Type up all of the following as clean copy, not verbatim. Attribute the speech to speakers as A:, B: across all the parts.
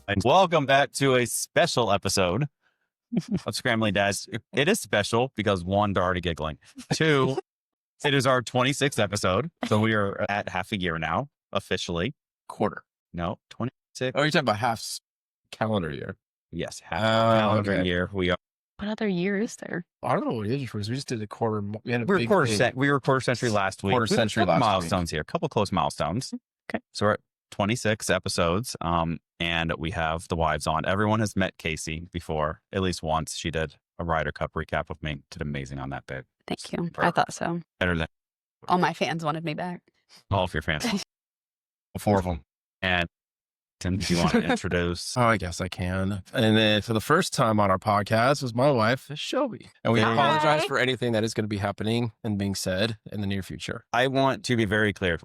A: And welcome back to a special episode of Scrambling Dads. It is special because one, they're already giggling. Two, it is our 26th episode. So we are at half a year now, officially.
B: Quarter.
A: No, 26.
B: Oh, you're talking about half calendar year.
A: Yes, half calendar year. We are.
C: What other year is there?
B: I don't know what it is for us. We just did a quarter. We
A: were quarter century last week.
B: Quarter century last
A: milestones
B: week.
A: Here. A couple close milestones.
C: Okay.
A: So we're at 26 episodes. And we have the wives on. Everyone has met Casey before, at least once. She did a Ryder Cup recap with me. Did amazing on that bit.
C: Thank you. I thought so.
A: Better than
C: all my fans wanted me back.
A: All of your fans.
B: 4 of them.
A: And Tim, do you want to introduce?
B: Oh, I guess I can. And then for the first time on our podcast was my wife, Shelby. And we apologize for anything that is going to be happening and being said in the near future.
A: I want to be very clear.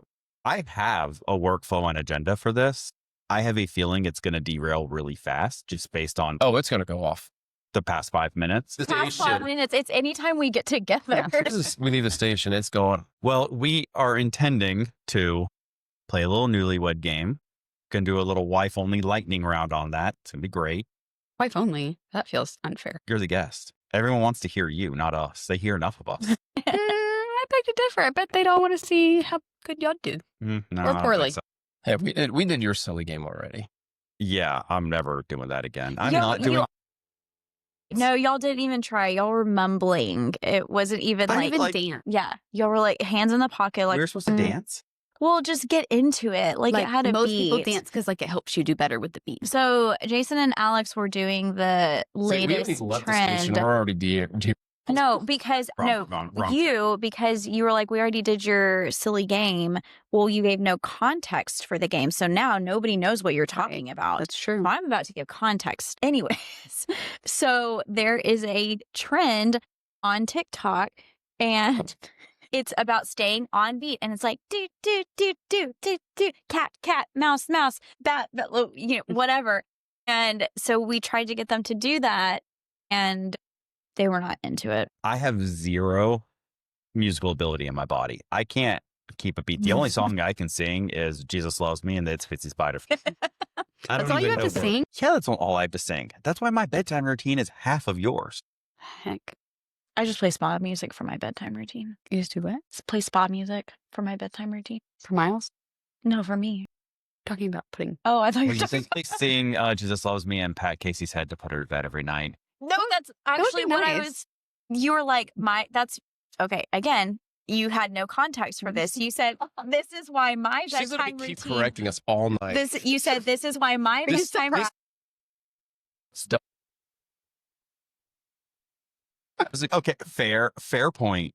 A: I have a workflow and agenda for this. I have a feeling it's going to derail really fast just based on
B: it's going to go off
A: the past 5 minutes.
D: Past 5 minutes. It's anytime we get together.
B: We leave the station. It's going.
A: Well, we are intending to play a little newlywed game. Can do a little wife only lightning round on that. It's going to be great.
C: Wife only? That feels unfair.
A: You're the guest. Everyone wants to hear you, not us. They hear enough of us.
C: I beg to differ. I bet they don't want to see how good y'all do.
A: No,
C: or poorly.
A: So.
B: Hey, we did your silly game already.
A: Yeah, I'm never doing that again. I'm not doing.
D: No, y'all didn't even try. Y'all were mumbling. It wasn't even like
C: dance.
D: Yeah, y'all were like hands in the pocket. Like
A: we were supposed to dance.
D: Well, just get into it. Like it had a
C: most
D: beat.
C: people dance because it helps you do better with the beat.
D: So Jason and Alex were doing the latest trend.
B: We're already
D: No, because
A: wrong.
D: because you were like, we already did your silly game. Well, you gave no context for the game. So now nobody knows what you're talking about.
C: That's true.
D: So I'm about to give context. Anyways, so there is a trend on TikTok and it's about staying on beat. And it's like, do, do, do, do, do, do, cat, mouse, bat, whatever. And so we tried to get them to do that and they were not into it.
A: I have zero musical ability in my body. I can't keep a beat. The only song I can sing is Jesus Loves Me and it's Fitzy Spider.
C: That's all you have to sing?
A: Yeah, that's all I have to sing. That's why my bedtime routine is half of yours.
C: Heck.
D: I just play spa music for my bedtime routine.
C: You just do what?
D: Play spa music for my bedtime routine.
C: For Miles?
D: No, for me.
C: Talking about putting.
D: Oh, I thought you were talking
A: about... sing Jesus Loves Me and pat Casey's head to put her to bed every night.
D: No, that's actually what I was. You were like, that's okay. Again, you had no context for this. You said, this is why my bedtime routine. She's going to keep
B: correcting us all night.
D: You said, this is why my bedtime routine.
A: I was like, okay, fair point.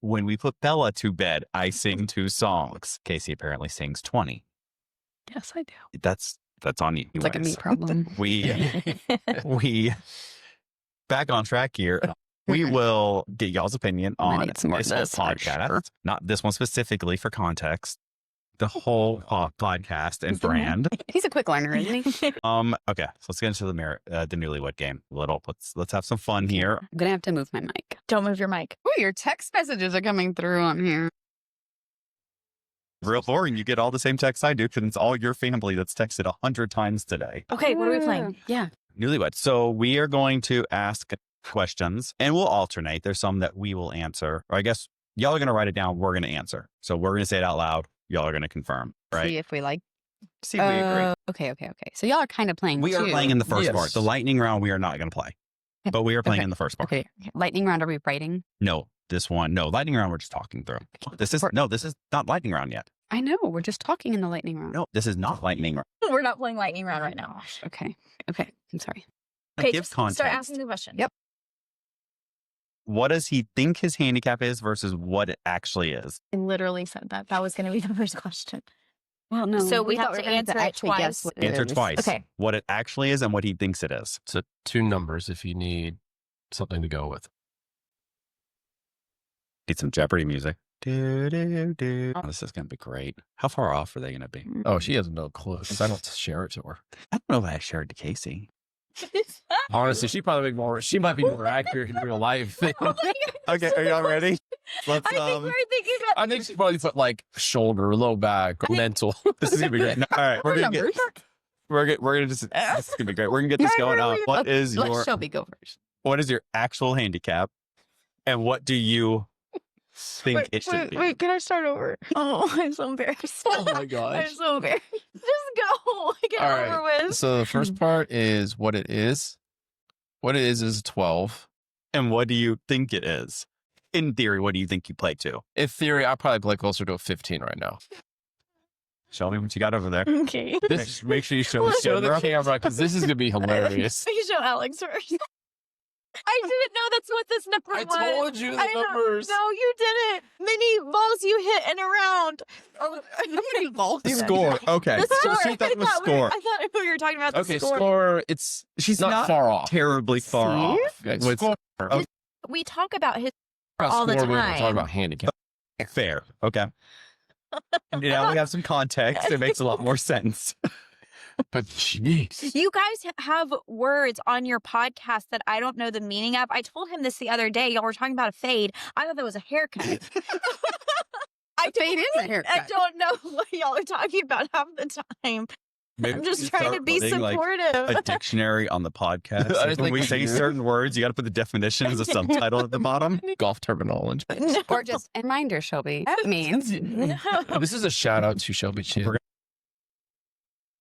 A: When we put Bella to bed, I sing 2 songs. Casey apparently sings 20.
C: Yes, I do.
A: That's on you.
C: It's like a me problem.
A: We back on track here. We will get y'all's opinion on this whole podcast. Sure. Not this one specifically for context. The whole podcast and brand.
C: He's a quick learner, isn't he?
A: Okay, so let's get into the newlywed game. Let's have some fun here.
C: I'm gonna have to move my mic.
D: Don't move your mic.
C: Oh, your text messages are coming through on here.
A: Real boring. You get all the same text I do because it's all your family that's texted 100 times today.
D: Okay, what are we playing?
C: Yeah.
A: Newlywed. So we are going to ask questions and we'll alternate. There's some that we will answer, or I guess y'all are going to write it down. We're going to answer. So we're going to say it out loud. Y'all are going to confirm, right?
C: See if we like.
A: See if we agree.
C: Okay. So y'all are kind of playing.
A: We are playing in the first part. The lightning round we are not going to play, but we are playing in the first part.
C: Okay. Lightning round. Are we writing?
A: No, this one. No, lightning round. We're just talking through. This is not lightning round yet.
C: I know. We're just talking in the lightning round.
A: No, this is not lightning round.
D: We're not playing lightning round right now.
C: Okay. I'm sorry.
D: Okay,
A: give context.
D: Start asking the question.
C: Yep.
A: What does he think his handicap is versus what it actually is?
D: I literally said that. That was going to be the first question.
C: Well, no.
D: So we have to answer it twice.
A: Answer twice.
D: Okay.
A: What it actually is and what he thinks it is.
B: So 2 numbers if you need something to go with.
A: Need some Jeopardy music. Oh, this is going to be great. How far off are they going to be?
B: Oh, she has no clue because I don't share it to her.
A: I don't know if I shared it to Casey.
B: Honestly, she might be more accurate in real life.
A: Okay, are y'all ready?
D: I think we're thinking about.
B: I think she probably put like shoulder, low back, or mental. This is gonna be great.
A: All right, we're gonna get we're gonna just this is gonna be great. We're gonna get this going on. What is
C: Let
A: your
C: Shelby go first.
A: what is your actual handicap, and what do you think it should be?
C: Wait, can I start over? Oh, I'm so embarrassed.
B: Oh my gosh.
C: I'm so embarrassed. Just go. Get
B: All
C: over
B: right.
C: with.
B: So the first part is what it is. What it is 12.
A: And what do you think it is? In theory, what do you think you play to?
B: In theory, I probably play closer to a 15 right now.
A: Show me what you got over there.
C: Okay.
A: Make sure you show the
B: Show the
A: camera.
B: camera because this is gonna be hilarious.
C: You show Alex first. I didn't know that's what this number
B: I
C: was.
B: told you the
C: I know-
B: numbers.
C: No, you didn't. Many balls you hit in a round. Oh, many balls.
A: The score. Okay.
C: The
A: So
C: score.
A: she thought it was score.
C: I thought we were talking about the
B: Okay,
C: score.
B: score. It's
A: She's
B: not far off.
A: terribly far
C: See?
A: off.
B: Okay,
A: With-
B: score.
A: Okay.
D: We talk about his
B: About
D: all the
B: score, we're gonna
D: time.
B: talk about handicap.
A: Fair. Okay. And now we have some context. It makes a lot more sense.
B: But jeez.
D: You guys have words on your podcast that I don't know the meaning of. I told him this the other day. Y'all were talking about a fade. I thought that was a haircut.
C: Fade is a haircut.
D: I don't know what y'all are talking about half the time.
A: Maybe
D: I'm just
A: we
D: trying to
A: start
D: be
A: putting, like,
D: supportive.
A: a dictionary on the podcast.
B: I
A: Like, when
B: think
A: we
B: we
A: say
B: do.
A: certain words, you got to put the definition as a subtitle at the bottom.
B: Golf terminology.
E: Or just a reminder, Shelby. That means
B: This is a shout out to Shelby Chin.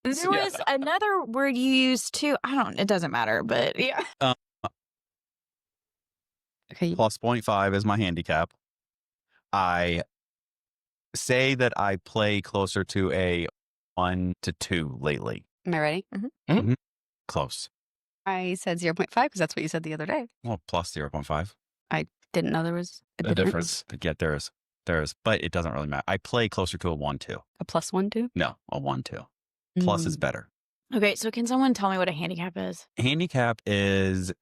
D: There was another word you used too. It doesn't matter, but yeah.
E: okay.
A: Plus 0.5 is my handicap. I say that I play closer to a 1 to 2 lately.
E: Am I ready?
A: Close.
E: I said 0.5 because that's what you said the other day.
A: Well, plus 0.5.
E: Didn't know there was a
B: A
E: difference.
A: Yeah, there is. But it doesn't really matter. I play closer to a 1-2.
E: A plus 1, 2?
A: No, a 1-2. Plus is better.
D: Okay, so can someone tell me what a handicap is?
A: Handicap is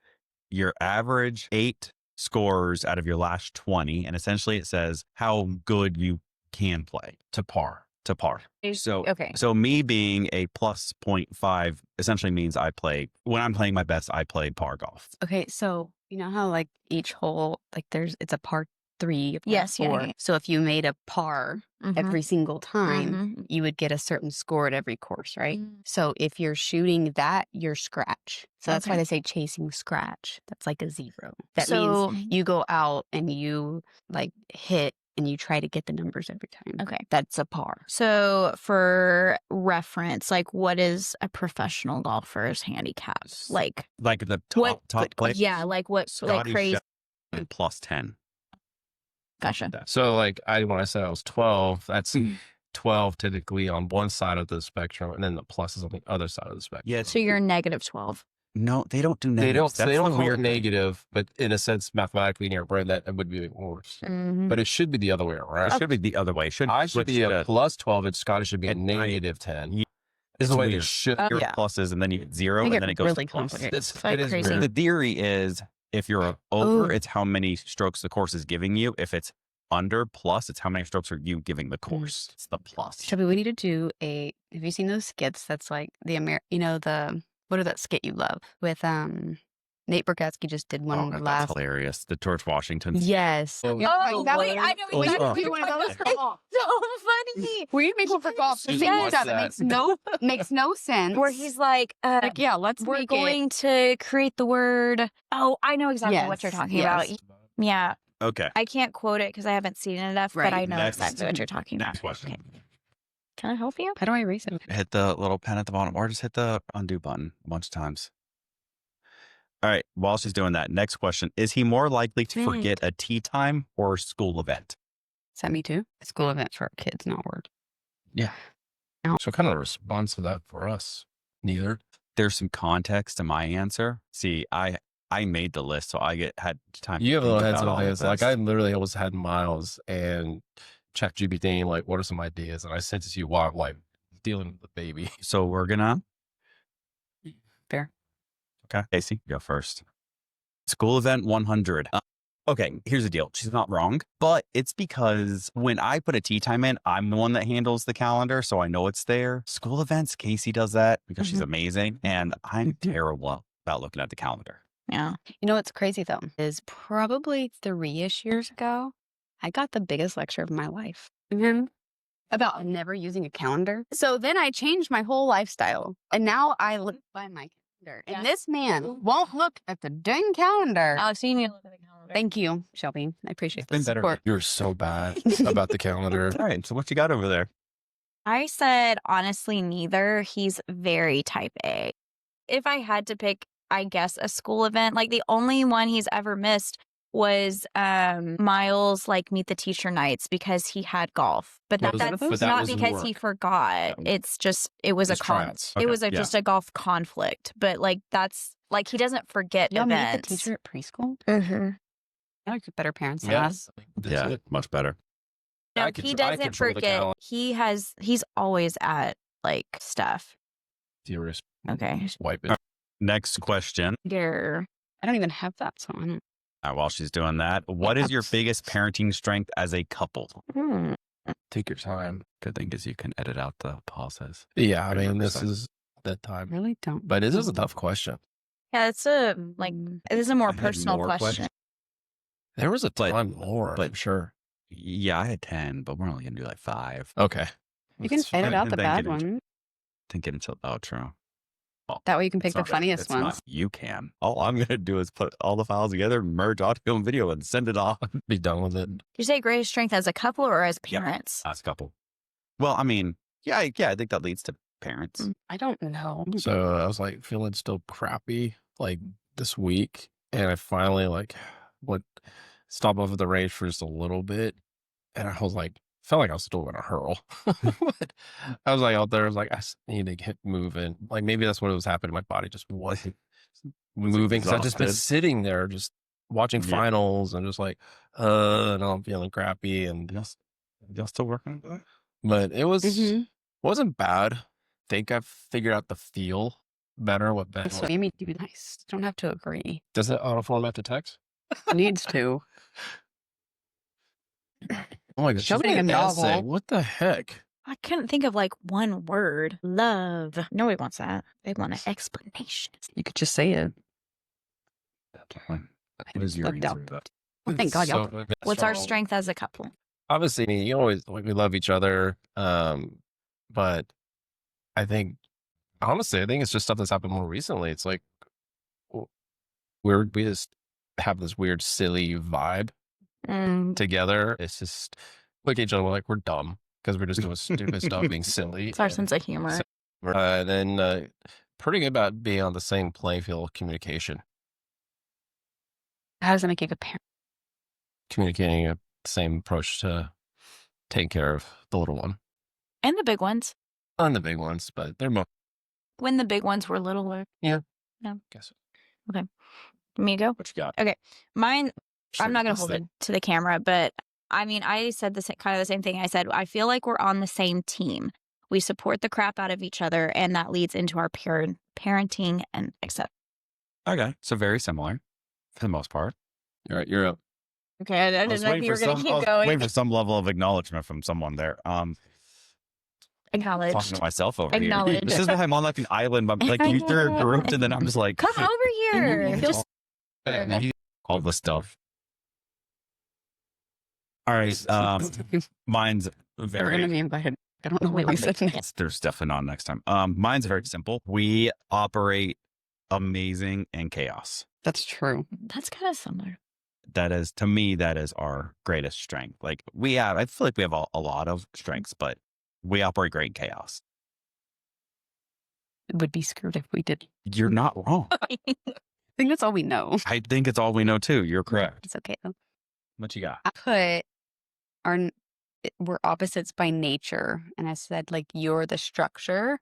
A: your average 8 scores out of your last 20. And essentially it says how good you can play
B: To par.
A: to par. So,
E: Okay.
A: so me being a plus 0.5 essentially means when I'm playing my best, I play par golf.
E: Okay, so you know how like each hole, like it's a par 3, a par
D: Yes, yeah,
E: 4.
D: yeah.
E: So if you made a par every single time, you would get a certain score at every course, right? So if you're shooting that, you're scratch. So that's why
D: Okay.
E: they say chasing scratch. That's like a 0. That
D: So-
E: means you go out and you like hit and you try to get the numbers every time.
D: Okay.
E: That's a par.
D: So for reference, like what is a professional golfer's handicap? Like
A: Like the
D: what?
A: top play.
D: Yeah, like what? Like
A: Scotty
D: crazy.
A: Scheffler plus 10.
D: Gotcha.
B: So like when I said I was 12, that's 12 typically on one side of the spectrum, and then the plus is on the other side of the spectrum.
A: Yeah.
D: So you're negative 12.
A: No, they don't do
B: They
A: negatives.
B: don't. They
A: That's
B: don't
A: the
B: call it
A: weird thing.
B: negative, but in a sense, mathematically in your brain, that would be worse.
D: Mm-hmm.
B: But it should be the other way
A: It
B: around.
A: should be the other way.
B: I should be a
A: switch
B: plus 12, and Scotty should be a negative 10.
A: Yeah.
B: Is the way
A: weird.
B: it should.
A: your
E: Yeah.
A: pluses and then you get 0
E: They
A: and
E: get
A: then it goes
E: really
A: to plus.
E: complicated.
B: It's,
D: like
B: it is
D: crazy.
B: weird.
A: The theory is if you're over, it's how many strokes the course is giving you. If it's under plus, it's how many strokes are you giving the course. It's the plus.
E: Shelby, we need to do have you seen those skits? That's like what are that skit you love with Nate Bargatze just did one
A: Oh,
E: on the
A: that's
E: last.
A: hilarious. The George Washington.
E: Yes.
B: Oh,
E: Yeah,
D: Oh,
E: that
D: wait,
E: one-
D: I know
B: Oh,
D: what
B: yeah.
D: you're
E: You want to go?
D: so funny.
E: We make one for golf.
B: Susan
E: Same
B: wants
E: stuff. It
B: that.
E: makes no sense.
D: Where he's like,
E: like, yeah, let's
D: we're
E: make
D: going to create the word. Oh, I know exactly what you're
E: Yes,
D: talking
E: yes.
D: about. Yeah,
A: Okay.
D: I can't quote it because I haven't seen it enough,
E: Right.
D: but I know
A: Next.
D: exactly what you're talking
A: Next
D: about.
A: question.
D: Okay. Can I help you?
E: How do I erase it?
A: Hit the little pen at the bottom or just hit the undo button a bunch of times. All right. While she's doing that, next question. Is he more likely to
D: Right.
A: forget a tea time or school event?
E: Is that me too? School event for our kids, not work.
B: So kind of the response to that for us, neither.
A: There's some context to my answer. See, I made the list, so I had time.
B: You have a
A: to
B: little
A: think
B: heads
A: about
B: on
A: all of
B: hands. Like
A: this.
B: I literally always had Miles and ChatGPT, like, what are some ideas? And I sent it to you while I'm like dealing with the baby.
A: So we're gonna.
E: Fair.
A: Okay, Casey, go first. School event 100. Okay, here's the deal. She's not wrong, but it's because when I put a tea time in, I'm the one that handles the calendar, so I know it's there. School events, Casey does that because she's amazing, and I'm terrible about looking at the calendar.
D: Yeah.
E: You know what's crazy though is probably 3-ish years ago, I got the biggest lecture of my life. about never using a calendar. So then I changed my whole lifestyle. And now I look by my calendar. And this man won't look at the dang calendar.
C: I've seen you look at the calendar.
E: Thank you, Shelby. I appreciate the
A: better.
E: support.
B: You're so bad about the calendar.
A: All right. So what you got over there?
D: I said, honestly, neither. He's very type A. If I had to pick, I guess, a school event, like the only one he's ever missed was Miles, like meet the teacher nights because he had golf. But that's not because he forgot. It's just, it was just a golf conflict. But like, that's like, he doesn't forget
E: Y'all
D: events.
E: meet the teacher at preschool?
C: Mm-hmm.
E: I like better parents than us.
A: Yeah, much better.
D: No, he doesn't forget. He's always at like stuff.
B: Dearest.
D: Okay.
B: Just wipe it.
A: Next question.
D: Yeah.
E: I don't even have that, so I don't.
A: While she's doing that, what is your biggest parenting strength as a couple?
B: Take your time.
A: Good thing is you can edit out the pauses.
B: Yeah, I mean, this is that time.
E: Really don't.
B: But it is a tough question.
D: Yeah, it's a more personal question.
B: There was a ton more,
A: but
B: I'm sure.
A: Yeah, I had 10, but we're only going to do like 5.
B: Okay.
E: You can edit out the bad one.
A: Didn't get into the outro. Well,
E: that way you can pick the funniest ones.
A: You can. All I'm going to do is put all the files together, merge audio and video, and send it off.
B: Be done with it.
D: Did you say greatest strength as a couple or as parents?
A: As a couple. Well, I mean, yeah, I think that leads to parents.
E: I don't know.
B: So I was like feeling still crappy like this week. And I finally would stop off at the range for just a little bit. And I was like, felt like I was still going to hurl. But I was like out there, I was like, I need to get moving. Like maybe that's what was happening. My body just wasn't moving because I've just been sitting there just watching finals and just like, and I'm feeling crappy. And
A: y'all still working on that?
B: But it wasn't bad. I think I've figured out the feel better. What better?
E: So Amy, do nice. Don't have to agree.
B: Does it auto format to text?
E: Needs to.
B: Oh my gosh.
E: Shelby a novel.
B: What the heck?
D: I couldn't think of like one word. Love. Nobody wants that. They want an explanation.
E: You could just say it.
A: What is your answer?
E: Well, thank God, y'all.
D: What's our strength as a couple?
B: Obviously, you always we love each other, but I think honestly, I think it's just stuff that's happened more recently. It's like we just have this weird, silly vibe together. It's just look at each other like we're dumb because we're just doing stupid stuff, being silly.
D: It's our sense of humor.
B: And then pretty good about being on the same playing field of communication.
E: How does that make you a good parent?
B: Communicating the same approach to taking care of the little one.
D: And the big ones.
B: And the big ones, but they're more.
D: When the big ones were littler.
B: Yeah.
D: No.
B: Guess.
D: Okay. Me to go?
B: What you got?
D: Okay. Mine,
B: Sure,
D: I'm not going to hold it to the camera, but I mean, I said kind of the same thing. I said, I feel like we're on the same team. We support the crap out of each other, and that leads into our parenting and etc.
A: Okay. So very similar for the most part.
B: All right, you're up.
D: Okay. I didn't know if you were going to keep going.
A: Waiting for some level of acknowledgement from someone there.
D: Acknowledged.
A: Talking to myself over here.
D: Acknowledged.
A: This is why I'm on like an island, but like you threw a group, and then I'm just like,
D: come over here.
A: All the stuff. All right. Mine's
E: We're going to
A: very.
E: be invited. I don't know what we said next.
A: There's definitely not next time. Mine's very simple. We operate amazing in chaos.
E: That's true.
D: That's kind of similar.
A: That is, to me, that is our greatest strength. Like I feel like we have a lot of strengths, but we operate great in chaos.
E: It would be screwed if we did.
A: You're not wrong.
E: I think that's all we know.
A: I think it's all we know too. You're correct.
E: It's okay though.
A: What you got?
E: I put we're opposites by nature. And I said, like, you're the structure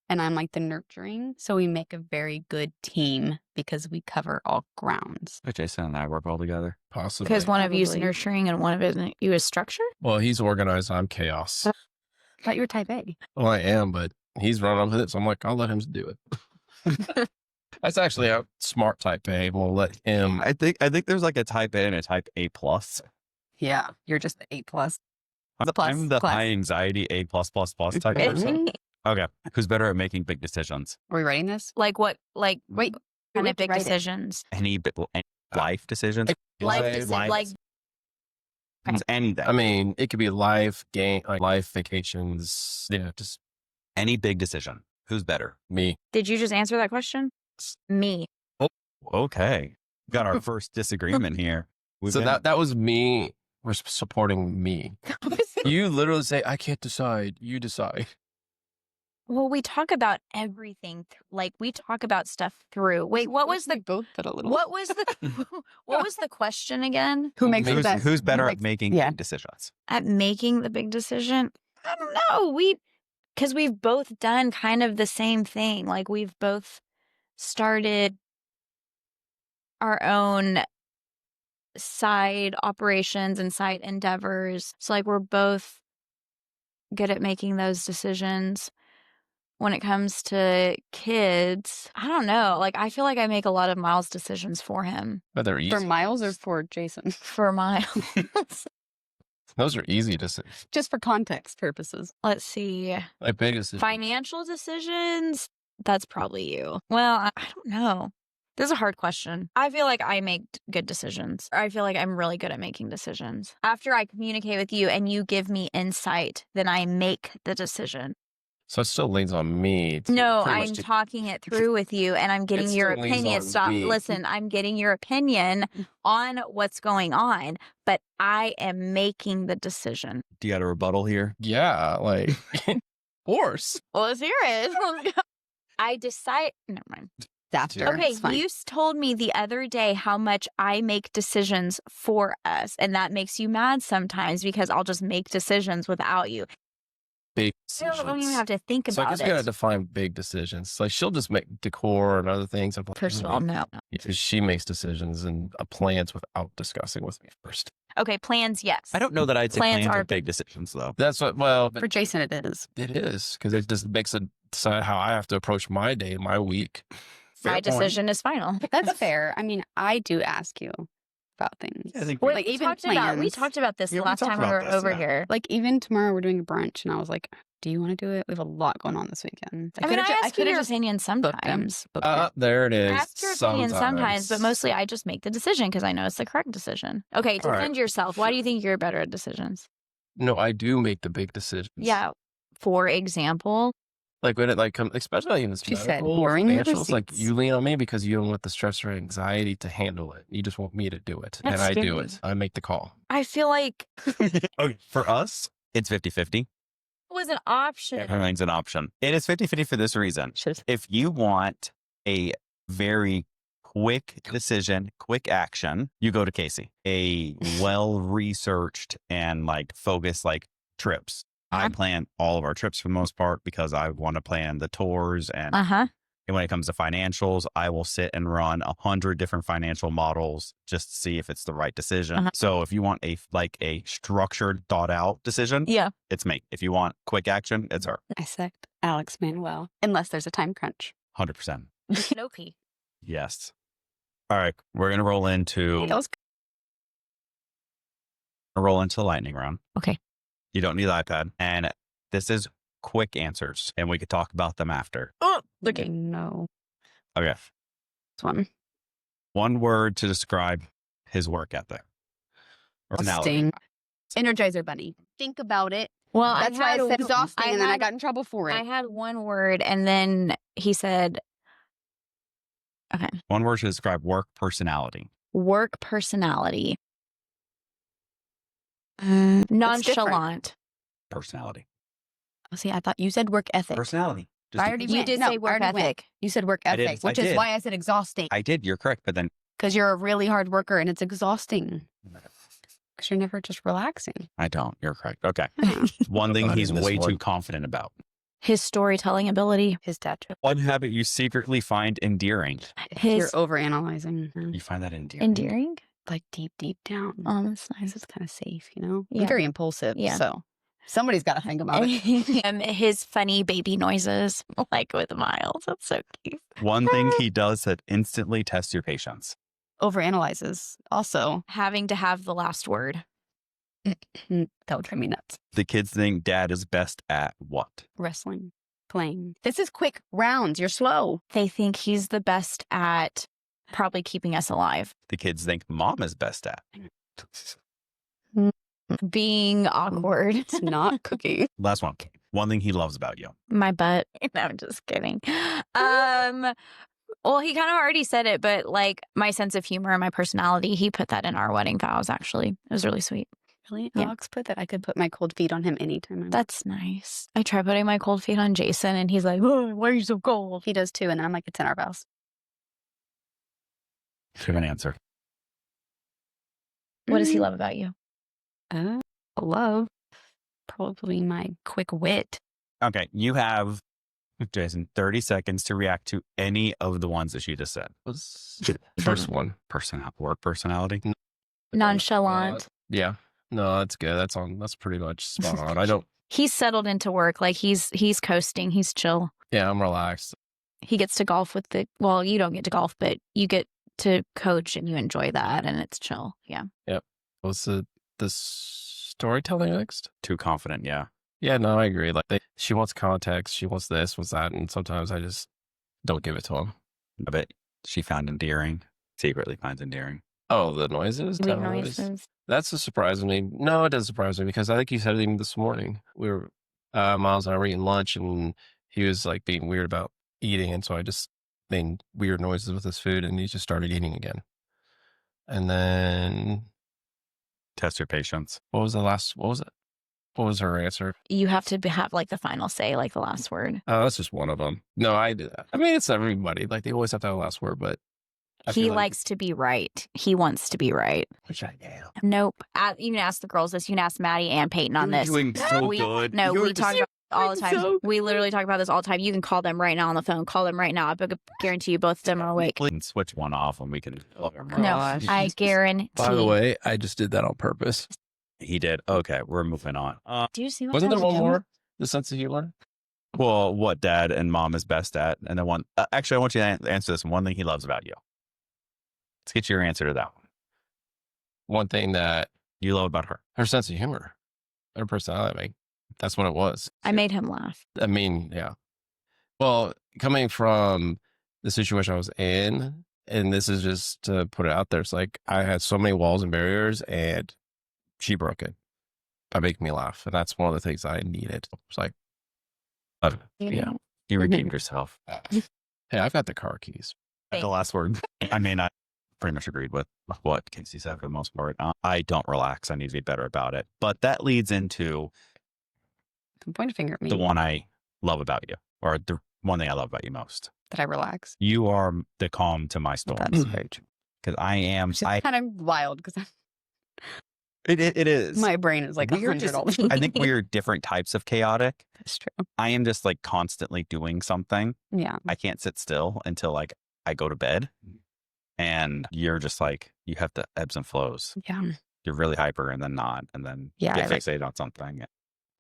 E: and I'm like the nurturing. So we make a very good team because we cover all grounds.
A: But Jason and I work well together.
B: Possibly.
D: Because one of you is
E: Probably.
D: nurturing and one of you is structure?
B: Well, he's organized. I'm chaos.
E: I thought you were type A.
B: Well, I am, but he's running up with it. So I'm like, I'll let him do it. That's actually a smart type A. We'll let him.
A: I think there's like a type A and a type A plus.
E: Yeah. You're just the A plus.
A: I'm the high anxiety A plus type person. Okay. Who's better at making big decisions?
E: Are we writing this?
D: Like what? Like
E: Wait.
D: kind
E: we
D: of big
E: write it.
D: decisions?
A: Any life decisions?
D: Like
A: It's anything.
B: I mean, it could be life, life, vacations. Yeah, just
A: any big decision. Who's better?
B: me.
D: Did you just answer that question? Me.
A: Okay. Got our first disagreement here.
B: That was me. We're supporting me. You literally say, I can't decide. You decide.
D: Well, we talk about everything. We talk about stuff through. Wait, what was the
E: both did a little?
D: what was the question again?
A: Who's better at making big decisions?
D: At making the big decision? I don't know. Because we've both done kind of the same thing. Like we've both started our own side operations and side endeavors. So like we're both good at making those decisions. When it comes to kids, I don't know. Like I feel like I make a lot of Miles' decisions for him.
B: But they're easy.
E: For Miles or for Jason?
D: For Miles.
B: Those are easy decisions.
E: Just for context purposes.
D: Let's see.
B: Like big decisions.
D: Financial decisions? That's probably you. Well, I don't know. This is a hard question. I feel like I make good decisions. I feel like I'm really good at making decisions. After I communicate with you and you give me insight, then I make the decision.
B: So it still leans on me.
D: No, I'm talking it through with you and I'm getting your opinion. Stop. Listen, I'm getting your opinion on what's going on, but I am making the decision.
A: Do you got a rebuttal here?
B: Yeah, like, of course.
D: Well, let's hear it. I decide. Never mind.
E: After.
D: Okay, you told me the other day how much I make decisions for us, and that makes you mad sometimes because I'll just make decisions without you.
B: Big
D: I don't even have to think
B: So I
D: about
B: guess we gotta
D: it.
B: define big decisions. Like she'll just make decor and other things. I'm like,
D: First of all, no.
B: She makes decisions and plans without discussing with me first.
D: Okay, plans, yes.
A: I don't know that I'd say plans
D: are
A: are big decisions, though.
B: That's what, well,
E: For Jason, it is.
B: it is because it just makes it decide how I have to approach my day, my week.
D: My decision is final.
E: That's fair. I mean, I do ask you about things.
A: Yeah, I think
E: Like, even
D: we
E: plans.
D: talked about this
A: Yeah, we
D: last
A: talked
D: time we
A: about
D: were
A: this,
D: over
A: yeah.
D: here.
E: Like, even tomorrow we're doing a brunch, and I was like, do you want to do it? We have a lot going on this weekend.
D: I mean, I ask you
E: could've
D: your
E: just
D: opinion
E: booked them.
D: sometimes.
B: There it is.
D: I ask your opinion sometimes, but mostly I just make the decision because I know it's the correct decision. Okay,
B: All right.
D: defend yourself. Why do you think you're better at decisions?
B: No, I do make the big decisions.
D: Yeah. For example,
B: Like when it comes, especially in this
E: She said,
B: medical,
E: boring
B: financials, like
E: receipts.
B: you lean on me because you don't want the stress or anxiety to handle it. You just want me to do it.
D: That's
B: and I do
D: scary.
B: it. I make the call.
D: I feel like it
A: Okay, for us, it's 50-50.
D: was an option.
A: Everything's an option. It is 50-50 for this reason.
E: Should've-
A: If you want a very quick decision, quick action, you go to Casey. A well-researched and focused trips. I plan all of our trips for the most part because I want to plan the tours. And when it comes to financials, I will sit and run 100 different financial models just to see if it's the right decision. So if you want a structured, thought out decision,
D: Yeah.
A: it's me. If you want quick action, it's her.
E: I select Alex Manuel, unless there's a time crunch.
A: 100%.
D: No pee.
A: Yes. All right. We're going to roll into
E: That was
A: the lightning round.
D: Okay.
A: You don't need the iPad. And this is quick answers and we could talk about them after.
D: Oh,
E: okay. No.
A: Okay.
E: This one.
A: One word to describe his work ethic. Personality.
E: Exhausting. Energizer bunny. Think about it.
D: Well,
E: That's why I said exhausting, and then I got in trouble for it.
D: I had one word, and then he said, "Okay,
A: One word to describe work personality.
D: work personality,
E: different.
D: nonchalant."
A: Personality.
E: Oh, see, I thought you said work ethic.
A: Personality.
E: I already
D: You
E: went.
D: did
E: No,
D: say
E: I
D: work
E: already went.
D: ethic.
E: You said work
A: I did.
E: ethic,
A: I
E: which is
A: did.
E: why I said exhausting.
A: I did. You're correct. But then
E: Because you're a really hard worker and it's exhausting. Because you're never just relaxing.
A: I don't. You're correct. Okay.
E: Yeah.
A: One thing
B: Not
A: he's
B: in this
A: way
B: one.
A: too confident about.
D: His storytelling ability,
E: His dad too.
A: One habit you secretly find endearing.
E: You're
D: his
E: overanalyzing.
A: You find that endearing.
D: endearing.
E: Like deep down.
D: Oh, that's nice.
E: It's kind of safe, you know?
D: Yeah.
E: I'm very impulsive.
D: Yeah.
E: So somebody's got to think about it.
D: His funny baby noises, like with Miles. That's so cute.
A: One thing he does that instantly tests your patience.
E: Overanalyzes. Also,
D: Having to have the last word.
E: that would drive me nuts.
A: The kids think dad is best at what?
E: Wrestling. Playing. This is quick rounds. You're slow.
D: They think he's the best at probably keeping us alive.
A: The kids think mom is best at.
D: Being awkward.
E: It's not cooking.
A: Last one. One thing he loves about you.
D: My butt. No, I'm just kidding. Well, he kind of already said it, but like my sense of humor and my personality, he put that in our wedding vows, actually. It was really sweet.
E: Really?
D: Yeah.
E: Alex put that I could put my cold feet on him anytime.
D: That's nice. I try putting my cold feet on Jason, and he's like, oh, why are you so cold?
E: He does too. And then I'm like, it's in our vows.
A: Give an answer.
D: What does he love about you?
E: Love. Probably my quick wit.
A: Okay. You have, Jason, 30 seconds to react to any of the ones that she just said.
B: First one.
A: Work personality.
D: Nonchalant.
B: Yeah. No, that's good. That's pretty much spot on. I don't.
D: He's settled into work. Like he's coasting. He's chill.
B: Yeah, I'm relaxed.
D: He gets to golf with well, you don't get to golf, but you get to coach and you enjoy that and it's chill. Yeah.
B: Yep. What's the storytelling next?
A: Too confident. Yeah.
B: Yeah, no, I agree. Like she wants context, she wants this, wants that, and sometimes I just don't give it to him.
A: I bet she found endearing. Secretly finds endearing.
B: Oh, the noises?
D: Big
B: No,
D: noises.
B: That's a surprise to me. No, it doesn't surprise me because I think he said it even this morning. We were, Miles and I were eating lunch and he was like being weird about eating. And so I just made weird noises with his food and he just started eating again. And then
A: Test your patience.
B: what was it? What was her answer?
D: You have to have like the final say, like the last word.
B: Oh, that's just one of them. No, I did that. I mean, it's everybody. Like they always have to have the last word, but I
D: He
B: feel like-
D: likes to be right. He wants to be right.
B: which I am.
D: Nope. You can ask the girls this. You can ask Maddie and Peyton on
A: You're
D: this.
A: doing so good.
D: No,
A: You're
D: we
A: just-
D: talk about it all the time.
B: so
D: We literally talk about this all the time. You can call them right now on the phone. Call them right now. I guarantee you both of them are awake.
A: We can switch one off and we can.
D: No,
B: gosh.
D: I guarantee.
B: By the way, I just did that on purpose.
A: He did. Okay, we're moving on.
D: Do you see what
B: Wasn't there
D: time
B: one
D: it is?
B: more? The sense of humor?
A: Well, what dad and mom is best at, and then one. Actually, I want you to answer this. One thing he loves about you. Let's get your answer to that one.
B: One thing that
A: You love about her.
B: her sense of humor, her personality. I mean, that's what it was.
D: I made him laugh.
B: I mean, yeah. Well, coming from the situation I was in, and this is just to put it out there, it's like I had so many walls and barriers, and she broke it by making me laugh. And that's one of the things I needed. It's like, yeah.
A: You redeemed yourself.
B: Hey, I've got the car keys.
A: The last word. I mean, I pretty much agreed with what Casey said for the most part. I don't relax. I need to be better about it. But that leads into
E: Don't point a finger at me.
A: the one I love about you, or the one thing I love about you most.
E: That I relax.
A: You are the calm to my storm.
E: That's very true.
A: Because I am.
E: Which is kind of wild because
A: It is.
E: my brain is like
A: We are
E: 100
A: just-
E: all the time.
A: I think we're different types of chaotic.
E: That's true.
A: I am just like constantly doing something.
E: Yeah.
A: I can't sit still until like I go to bed. And you're just like, you have the ebbs and flows.
E: Yeah.
A: You're really hyper and then not. And then
E: Yeah,
A: get
E: I like-
A: fixated on something.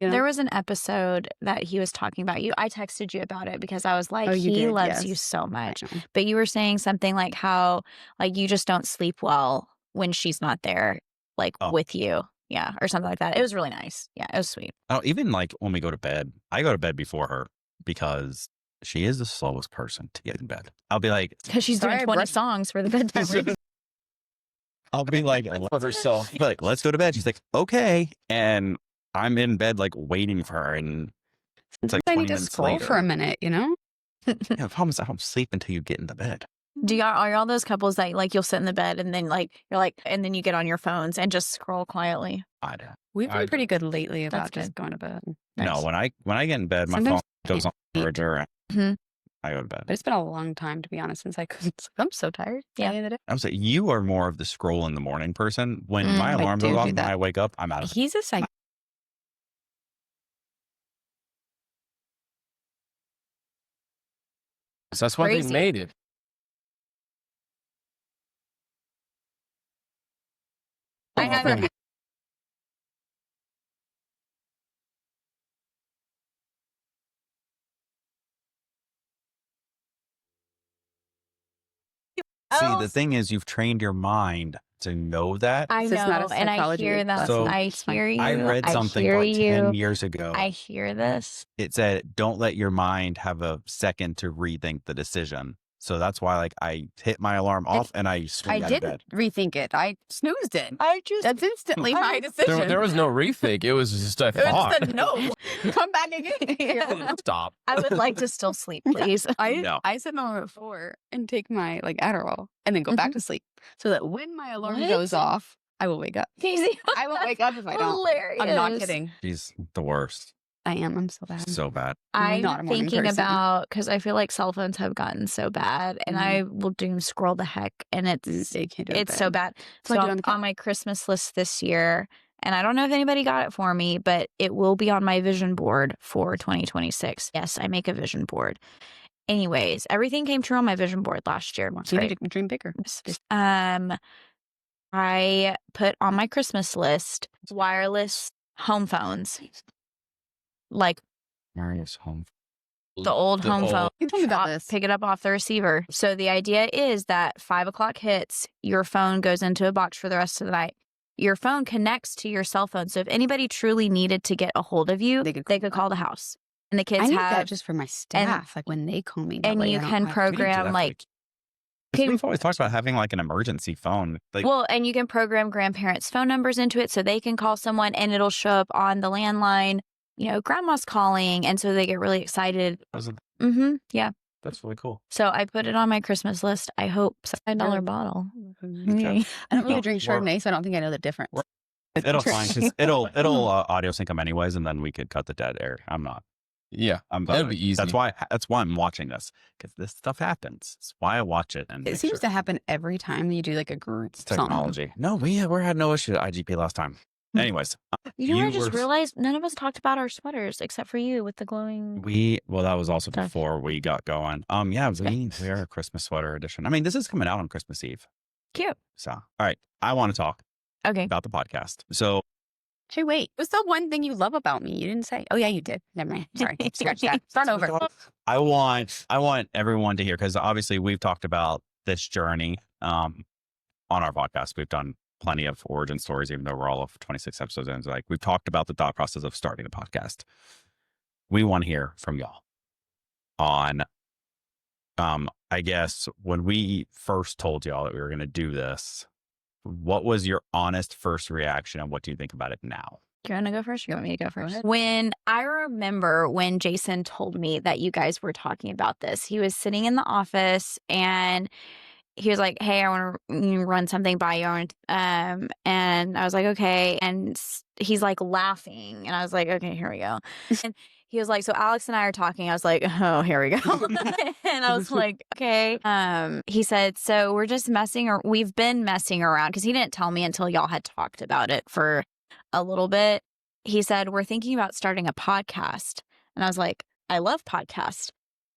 E: You know?
D: There was an episode that he was talking about you. I texted you about it because I was like,
E: Oh, you
D: he
E: did,
D: loves
E: yes.
D: you so
E: I
D: much.
E: know.
D: But you were saying something like how like you just don't sleep well when she's not there, like
A: Oh.
D: with you. Yeah. Or something like that. It was really nice. Yeah. It was sweet.
A: Oh, even like when we go to bed, I go to bed before her because she is the slowest person to get in bed. I'll be like,
D: Because she's
E: Sorry,
D: doing 20
E: brush-
D: songs for the bedtime reading.
A: I'll be like,
B: For herself.
A: I'll be like, let's go to bed. She's like, okay. And I'm in bed like waiting for her. And it's like
E: I
A: 20
E: need to
A: minutes
E: scroll
A: later.
E: for a minute, you know?
A: Yeah, the problem is I don't sleep until you get into bed.
D: Are y'all those couples that like you'll sit in the bed and then like you're like and then you get on your phones and just scroll quietly?
A: I do.
E: We've been
B: I-
E: pretty good lately about
D: That's
E: just going to bed.
A: No, when I get in bed, my
E: Sometimes
A: phone goes on
E: I-
A: charger and
D: Mhm.
A: I go to bed.
E: But it's been a long time, to be honest, since I couldn't sleep. I'm so tired.
D: Yeah.
E: At the end of the day.
A: I would say you are more of the scroll in the morning person. When my
E: I
A: alarm
E: do
A: goes
E: do
A: off and
E: that.
A: I wake up, I'm out of it.
E: He's a psych.
B: So that's why
D: Crazy.
B: they made it.
D: I haven't.
A: See,
D: Oh.
A: the thing is, you've trained your mind to know that.
D: I
E: This is not
D: know,
E: a
D: and I
E: psychology
D: hear that.
E: lesson.
A: So,
D: I
E: It's fine.
D: hear you.
A: I read something
D: hear
A: like
D: you.
A: 10 years ago.
D: I hear this.
A: It said, don't let your mind have a second to rethink the decision. So that's why like I hit my alarm off and I swing out of bed.
E: Rethink it. I snoozed it. That's instantly my
B: There,
E: decision.
B: there was no rethink. It was just a thought.
E: It was no. Come back again.
B: Stop.
D: I would like to still sleep, please.
E: I set my alarm at 4 and take my like Adderall and then go back to sleep so that when my alarm goes off, I will wake up.
D: Casey,
E: I won't wake up if I don't.
D: hilarious.
E: I'm not kidding.
A: She's the worst.
E: I am. I'm so bad.
A: So bad.
E: I'm not a
D: I'm
E: morning
D: thinking
E: person.
D: about, because I feel like cell phones have gotten so bad, and I will doom scroll the heck, and it's so bad. So on my Christmas list this year, and I don't know if anybody got it for me, but it will be on my vision board for 2026. Yes, I make a vision board. Anyways, everything came true on my vision board last year.
E: You need to dream bigger.
D: I put on my Christmas list wireless home phones, like
A: Marius home.
D: the old home phone.
E: You told me about this.
D: Pick it up off the receiver. So the idea is that 5 o'clock hits, your phone goes into a box for the rest of the night. Your phone connects to your cell phone. So if anybody truly needed to get a hold of you, they could call the house. And the kids
E: I need
D: have
E: that just for my staff, like when they call me.
D: and you can program like.
A: We've always talked about having like an emergency phone. Like,
D: Well, and you can program grandparents' phone numbers into it so they can call someone and it'll show up on the landline, you know, grandma's calling. And so they get really excited. Yeah.
A: that's really cool.
D: So I put it on my Christmas list. I hope $7 bottle.
E: I don't really drink Chardonnay, so I don't think I know the difference.
A: It'll fine. 'Cause it'll audio sync them anyways, and then we could cut the dead air. I'm not.
B: Yeah,
A: I'm.
B: that'd be easy.
A: That's why I'm watching this, because this stuff happens. That's why I watch it. And
E: It seems to happen every time you do like a group
A: technology. No, we had no issue at IGP last time. Anyways,
D: You know what I just realized? None of us talked about our sweaters except for you with the glowing.
A: that was also
D: Stuff.
A: before we got going. Yeah, we are a Christmas sweater edition. I mean, this is coming out on Christmas Eve.
D: Cute.
A: So, all right, I want to talk
D: Okay.
A: about the podcast. So,
E: Hey, wait. What's the one thing you love about me? You didn't say. Oh, yeah, you did. Never mind. Sorry. Scratch that. Start over.
A: I want everyone to hear, because obviously we've talked about this journey on our podcast. We've done plenty of origin stories, even though we're all of 26 episodes in. Like, we've talked about the thought process of starting the podcast. We want to hear from y'all on, I guess, when we first told y'all that we were going to do this, what was your honest first reaction, and what do you think about it now?
D: Do you want to go first or you want me to go first? When I remember when Jason told me that you guys were talking about this, he was sitting in the office and he was like, hey, I want to run something by you. And I was like, okay. And he's like laughing. And I was like, okay, here we go. And he was like, so Alex and I are talking. I was like, oh, here we go. And I was like, okay. He said, so we're just we've been messing around, because he didn't tell me until y'all had talked about it for a little bit. He said, we're thinking about starting a podcast. And I was like, I love podcasts.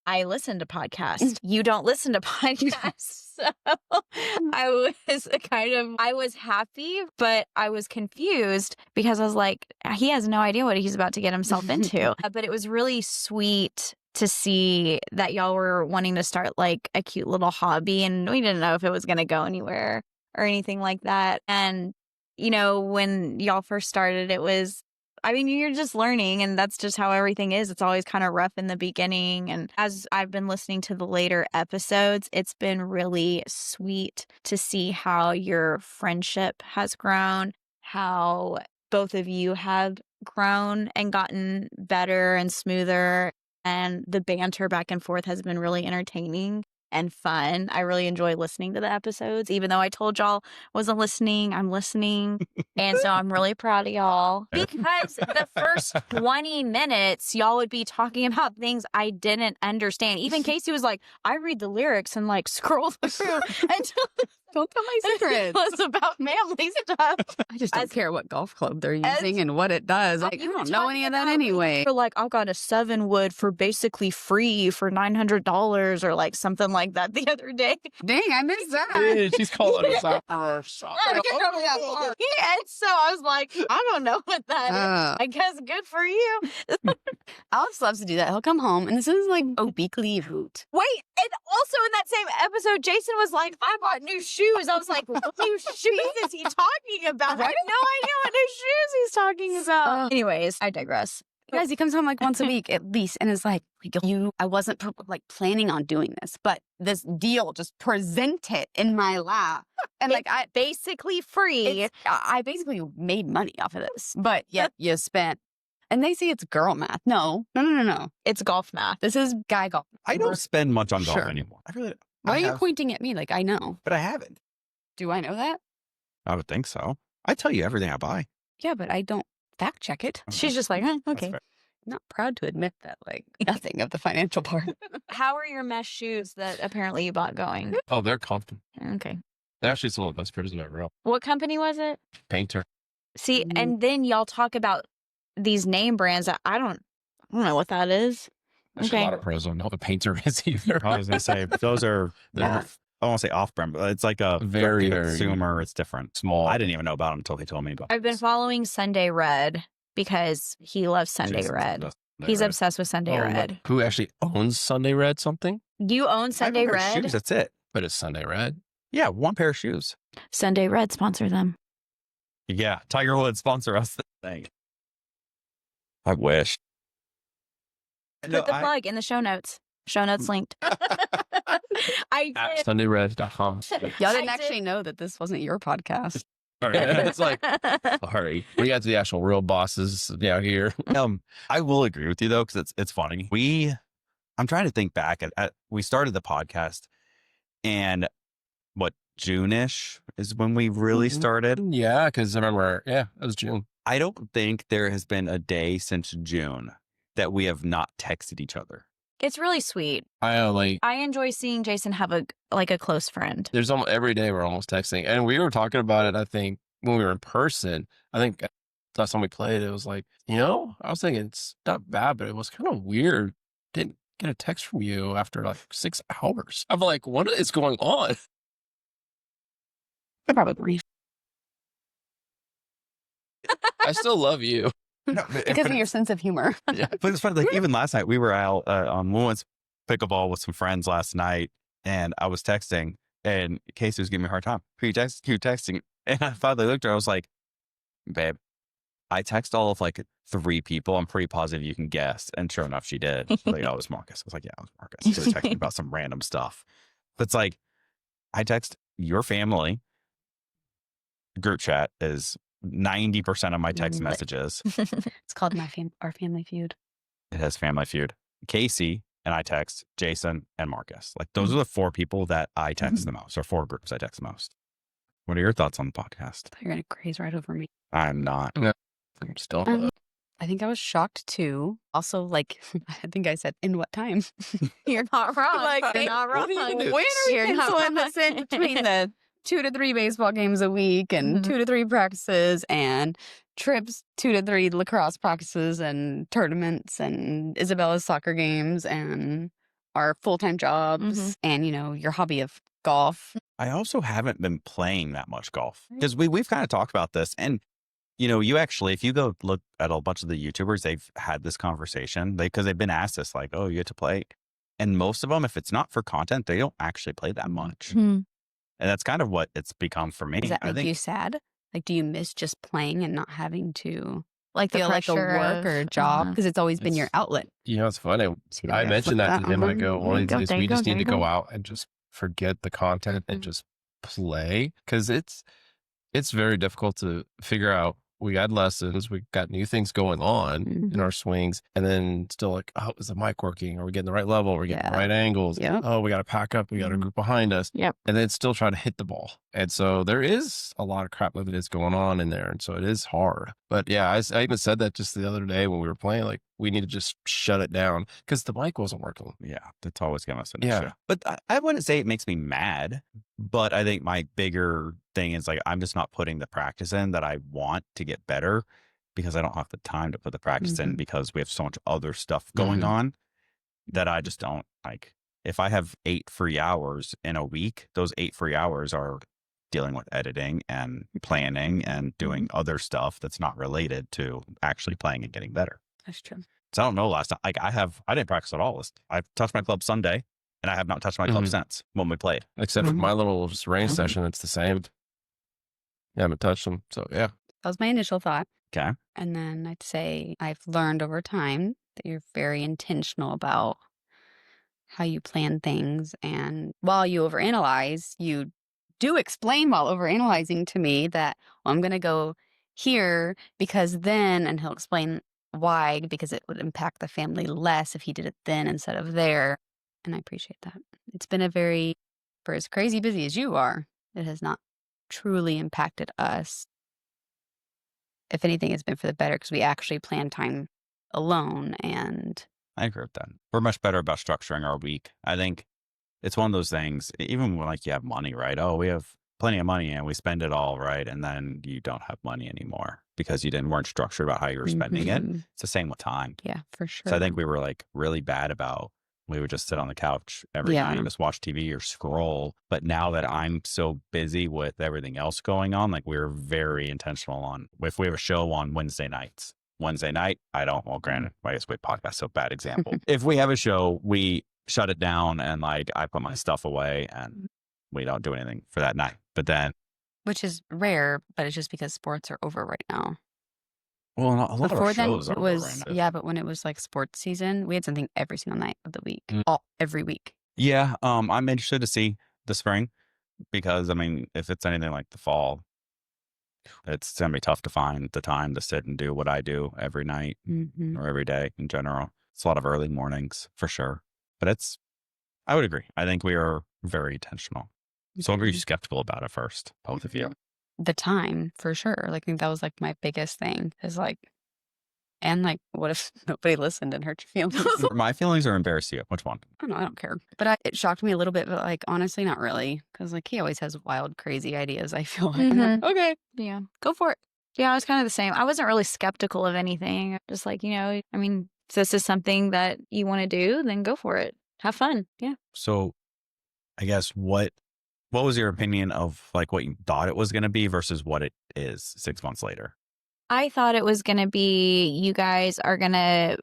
D: I listen to podcasts. You don't listen to podcasts. So I was happy, but I was confused, because I was like, he has no idea what he's about to get himself into. But it was really sweet to see that y'all were wanting to start like a cute little hobby, and we didn't know if it was going to go anywhere or anything like that. And, you know, when y'all first started, you're just learning, and that's just how everything is. It's always kind of rough in the beginning. And as I've been listening to the later episodes, it's been really sweet to see how your friendship has grown, how both of you have grown and gotten better and smoother. And the banter back and forth has been really entertaining and fun. I really enjoy listening to the episodes. Even though I told y'all wasn't listening, I'm listening. And so I'm really proud of y'all, because the first 20 minutes, y'all would be talking about things I didn't understand. Even Casey was like, I read the lyrics and like scroll through until
E: Don't tell my secrets.
D: it was about family stuff.
E: I just don't care what golf club they're using and what it does. I don't know any of that anyway.
D: Or like, I've got a 7-wood for basically free for $900 or like something like that the other day.
E: Dang, I missed that.
B: Hey, she's calling us out.
D: And so I was like, I don't know what that is. I guess good for you.
E: Alex loves to do that. He'll come home, and this is like a weekly hoot.
D: Wait, and also in that same episode, Jason was like, I bought new shoes. I was like, what new shoes is he talking about? I have no idea what new shoes he's talking about. Anyways, I digress.
E: Guys, he comes home like once a week at least, and is like I wasn't planning on doing this, but this deal just presented in my lap, and I
C: basically free.
E: I basically made money off of this, but yet you spent. And they say it's girl math. No.
C: It's golf math.
E: This is guy golf.
A: I don't spend much on golf
E: Sure.
A: anymore.
E: Why are you pointing at me like I know?
A: But I haven't.
E: Do I know that?
A: I would think so. I tell you everything I buy.
E: Yeah, but I don't fact check it.
C: She's just like, okay.
E: I'm not proud to admit that, nothing of the financial part.
C: How are your mesh shoes that apparently you bought going?
B: Oh, they're comfortable.
C: Okay.
B: They actually sold the best pairs in real.
C: What company was it?
B: Painter.
C: See,
E: Mhm.
C: and then y'all talk about these name brands that I don't know what that is.
B: Actually, a lot of pros don't know what a Painter is either.
A: I was going to say, those are, I don't want to say off-brand, but it's like a
B: Very, very
A: consumer. It's different.
B: small.
A: I didn't even know about them until he told me about
C: I've been following Sunday Red because he loves Sunday
A: Jason's
C: Red.
A: Sunday
C: He's
A: Red.
C: obsessed with Sunday
B: Oh,
C: Red.
B: Who actually owns Sunday Red something?
C: You own
A: I have
C: Sunday
A: a pair of
C: Red?
A: shoes, that's it.
B: But it's Sunday Red.
A: Yeah, one pair of shoes.
C: Sunday Red, sponsor them.
A: Yeah, Tiger Woods sponsor us. Thing. I wish.
C: Put the plug in the show notes. Show notes linked. I
B: At
C: did.
B: SundayRed.com.
E: Y'all
C: I
E: didn't
C: did.
E: actually know that this wasn't your podcast.
B: It's like, sorry. We got to the actual real bosses out here.
A: I will agree with you though, because it's funny. I'm trying to think back at we started the podcast, and what, June-ish is when we really started.
B: Yeah, because I remember, it was June.
A: I don't think there has been a day since June that we have not texted each other.
C: It's really sweet.
B: I
C: I enjoy seeing Jason have a close friend.
B: there's almost every day we're almost texting. And we were talking about it, I think, when we were in person. I think last time we played, it was like, I was thinking it's not bad, but it was kind of weird. Didn't get a text from you after 6 hours. I'm like, what is going on?
E: Probably.
B: I still love you.
A: No,
E: Because of your sense of humor.
B: Yeah.
A: But it's funny, even last night we were out on Women's pickleball with some friends last night, and I was texting, and Casey was giving me a hard time. Who you texting? And I finally looked at her, I was like, babe, I text all of 3 people. I'm pretty positive you can guess. And sure enough, she did. She's like, oh, it was Marcus. I was like, yeah, it was Marcus. She was texting about some random stuff. But it's I text your family. Group chat is 90% of my text messages.
E: It's called Our Family Feud.
A: It has Family Feud. Casey and I text Jason and Marcus. Those are the 4 people that I text the most, or 4 groups I text the most. What are your thoughts on the podcast?
E: You're going to graze right over me.
A: I'm not.
B: I'm still.
E: I think I was shocked too. Also, I think I said, in what time?
C: You're not wrong. You're not wrong.
E: When are you penciling this in between the 2 to 3 baseball games a week and 2 to 3 practices and trips, 2 to 3 lacrosse practices and tournaments and Isabella's soccer games and our full-time jobs and, your hobby of golf.
A: I also haven't been playing that much golf because we've kind of talked about this. And, you actually, if you go look at a bunch of the YouTubers, they've had this conversation because they've been asked this oh, you have to play. And most of them, if it's not for content, they don't actually play that much. And that's kind of what it's become for me.
E: Does that make you sad? Do you miss just playing and not having to feel like a
C: pressure
E: work or a job? Because it's always been your outlet.
B: It's funny. I mentioned that to him. I go, one of these days, we just need to go out and just forget the content and just play. Because it's very difficult to figure out. We got lessons. We got new things going on in our swings. And then still oh, is the mic working? Are we getting the right level? Are we getting the right angles?
E: Yep.
B: Oh, we got to pack up. We got a group behind us.
C: Yep.
B: And then still try to hit the ball. And so there is a lot of crap that is going on in there. And so it is hard. But yeah, I even said that just the other day when we were playing, we need to just shut it down because the mic wasn't working.
A: Yeah, that's always going to an issue. But I wouldn't say it makes me mad. But I think my bigger thing is I'm just not putting the practice in that I want to get better because I don't have the time to put the practice in because we have so much other stuff going on that I just don't If I have 8 free hours in a week, those 8 free hours are dealing with editing and planning and doing other stuff that's not related to actually playing and getting better.
E: That's true.
A: So I don't know last time. I didn't practice at all. I touched my club Sunday and I have not touched my club since when we played.
B: Except for my little range session, it's the same. Yeah, I haven't touched them. So yeah.
E: That was my initial thought.
A: Okay.
E: And then I'd say I've learned over time that you're very intentional about how you plan things. And while you overanalyze, you do explain while overanalyzing to me that, well, I'm going to go here because then, and he'll explain why, because it would impact the family less if he did it then instead of there. And I appreciate that. It's been for as crazy busy as you are, it has not truly impacted us. If anything, it's been for the better because we actually plan time alone. And
A: I agree with that. We're much better about structuring our week. I think it's one of those things, even when like you have money, right? Oh, we have plenty of money and we spend it all, right? And then you don't have money anymore because you weren't structured about how you were spending it. It's the same with time.
E: Yeah, for sure.
A: So I think we were like really bad about, we would just sit on the couch every night and just watch TV or scroll. But now that I'm so busy with everything else going on, like we're very intentional on, if we have a show on Wednesday night, I don't, well, granted, I guess we podcast, so bad example. If we have a show, we shut it down and like I put my stuff away and we don't do anything for that night. But then,
E: which is rare, but it's just because sports are over right now.
A: Well, a lot
E: Before
A: of
E: then,
A: shows
E: it
A: are
E: was
A: right now.
E: yeah, but when it was like sports season, we had something every single night of the week, every week.
A: Yeah, I'm interested to see the spring because I mean, if it's anything like the fall, it's gonna be tough to find the time to sit and do what I do every night or every day in general. It's a lot of early mornings for sure, but I would agree. I think we are very intentional. So what were you skeptical about at first, both of you?
E: The time, for sure. Like, I think that was like my biggest thing is like, and like, what if nobody listened and hurt your feelings?
A: My feelings or embarrass you? Which one?
E: I don't know. I don't care. But it shocked me a little bit, but like, honestly, not really. Because like, he always has wild, crazy ideas, I feel like. Okay.
D: Yeah. Go for it. Yeah, I was kind of the same. I wasn't really skeptical of anything. Just like, I mean, if this is something that you want to do, then go for it. Have fun. Yeah.
A: So I guess what was your opinion of like what you thought it was going to be versus what it is 6 months later?
D: I thought it was going to be, you guys are going to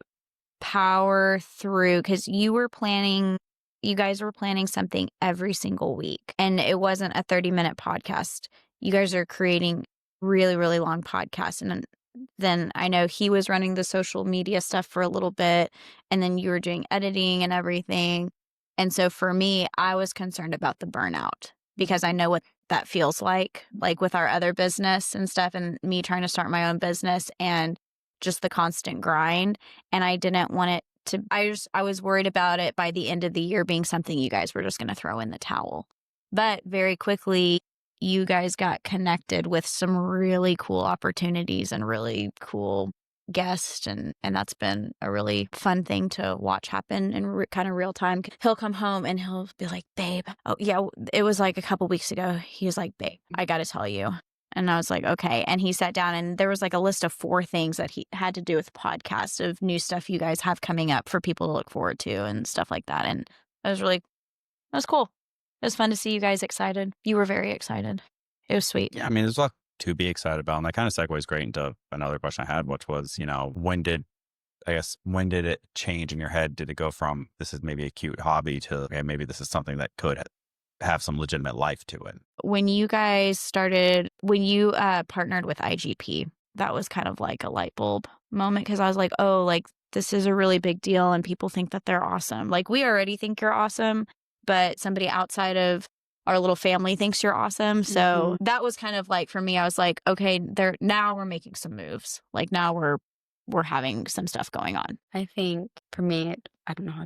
D: power through because you guys were planning something every single week and it wasn't a 30-minute podcast. You guys are creating really, really long podcasts. And then I know he was running the social media stuff for a little bit and then you were doing editing and everything. And so for me, I was concerned about the burnout because I know what that feels like with our other business and stuff and me trying to start my own business and just the constant grind. And I didn't want it to, I was worried about it by the end of the year being something you guys were just going to throw in the towel. But very quickly, you guys got connected with some really cool opportunities and really cool guests. And that's been a really fun thing to watch happen in kind of real time. He'll come home and he'll be like, babe. Oh, yeah. It was like a couple weeks ago. He was like, babe, I got to tell you. And I was like, okay. And he sat down and there was like a list of 4 things that he had to do with the podcast of new stuff you guys have coming up for people to look forward to and stuff like that. And that was cool. It was fun to see you guys excited. You were very excited. It was sweet.
A: Yeah, I mean, there's a lot to be excited about. And that kind of segues great into another question I had, which was, when did it change in your head? Did it go from this is maybe a cute hobby to, okay, maybe this is something that could have some legitimate life to it?
D: When you partnered with IGP, that was kind of like a light bulb moment because I was like, oh, like this is a really big deal and people think that they're awesome. Like we already think you're awesome, but somebody outside of our little family thinks you're awesome. So that was kind of like, for me, I was like, okay, now we're making some moves. Like now we're having some stuff going on.
E: I think for me, I don't know,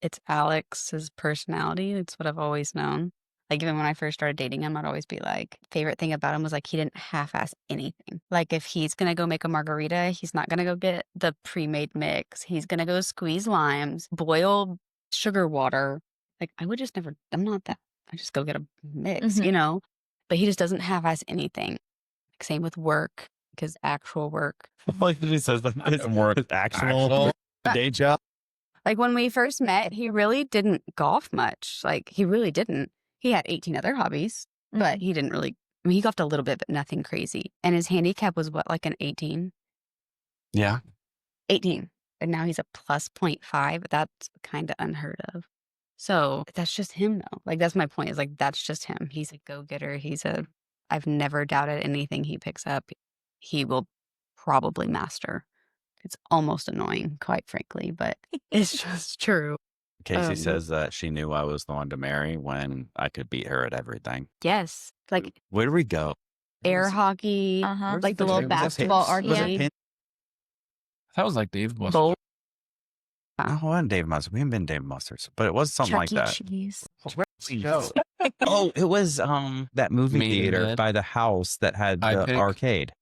E: it's Alex's personality. It's what I've always known. Like even when I first started dating him, I'd always be like, favorite thing about him was like, he didn't half-ass anything. Like if he's going to go make a margarita, he's not going to go get the pre-made mix. He's going to go squeeze limes, boil sugar water. Like I would just never, I'm not that. I just go get a mix, but he just doesn't half-ass anything. Like, same with work, because actual work.
A: Like he says that it's work, actual day job.
E: Like when we first met, he really didn't golf much. Like he really didn't. He had 18 other hobbies, but he didn't really, he golfed a little bit, but nothing crazy. And his handicap was what, like an 18?
A: Yeah.
E: 18. And now he's a plus 0.5. That's kind of unheard of. So that's just him though. Like that's my point is like, that's just him. He's a go-getter. I've never doubted anything he picks up. He will probably master. It's almost annoying, quite frankly, but it's just true.
A: Casey says that she knew I was the one to marry when I could beat her at everything.
E: Yes. Like
A: where do we go?
E: Air hockey, like the little basketball arcade.
B: That was like Dave Buster's.
E: Bowl.
A: Oh, it wasn't Dave Mustard. We haven't been Dave Mustard's, but it was something like that.
E: Cheese.
A: Oh, it was that movie
B: Maiden
A: theater
B: Head.
A: by the house that had the
B: Pick.
A: arcade.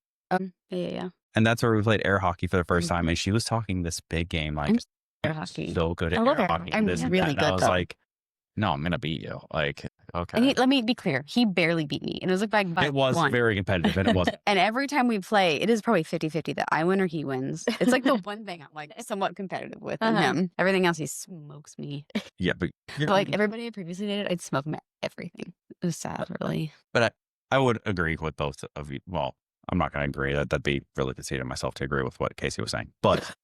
E: Yeah.
A: And that's where we played air hockey for the first time. And she was talking this big game, like
E: Air hockey.
A: so good at
C: I love
A: air
C: air
A: hockey.
C: hockey.
E: I'm
A: This and
E: really
A: that. And
E: good,
A: I was
E: though.
A: like, no, I'm gonna beat you. Like, okay.
E: And let me be clear, he barely beat me. And it was like by
A: It was
E: one.
A: very competitive, and it was.
E: And every time we play, it is probably 50-50 that I win or he wins. It's like the one thing I'm like somewhat competitive with in him. Everything else, he smokes me.
A: Yeah, but
E: But like everybody I previously dated, I'd smoke him at everything. It was sad, really.
A: But I would agree with both of you. Well, I'm not going to agree. That'd be really conceited of myself to agree with what Casey was saying. But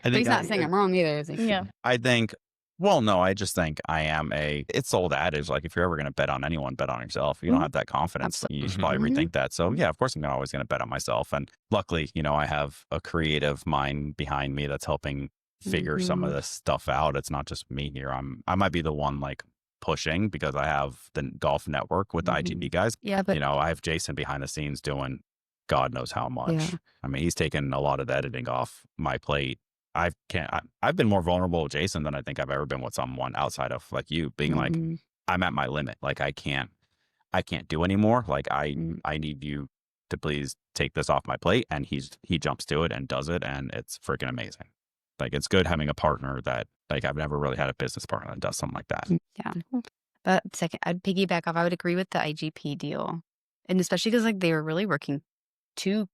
A: I
E: But he's not saying I'm wrong either, is he?
C: Yeah.
A: I think, well, no, I just think it's the old adage, like if you're ever going to bet on anyone, bet on yourself. If you don't have that confidence, you should probably rethink that. So yeah, of course I'm always going to bet on myself. And luckily, I have a creative mind behind me that's helping figure some of this stuff out. It's not just me here. I might be the one like pushing because I have the golf network with the IGP guys.
E: Yeah, but
A: I have Jason behind the scenes doing God knows how much.
E: Yeah.
A: I mean, he's taken a lot of the editing off my plate. I've been more vulnerable with Jason than I think I've ever been with someone outside of like you being like, I'm at my limit. Like I can't do anymore. Like I need you to please take this off my plate. And he jumps to it and does it. And it's freaking amazing. Like it's good having a partner that like I've never really had a business partner that does something like that.
E: Yeah. But second, I'd piggyback off. I would agree with the IGP deal. And especially because like they were really working two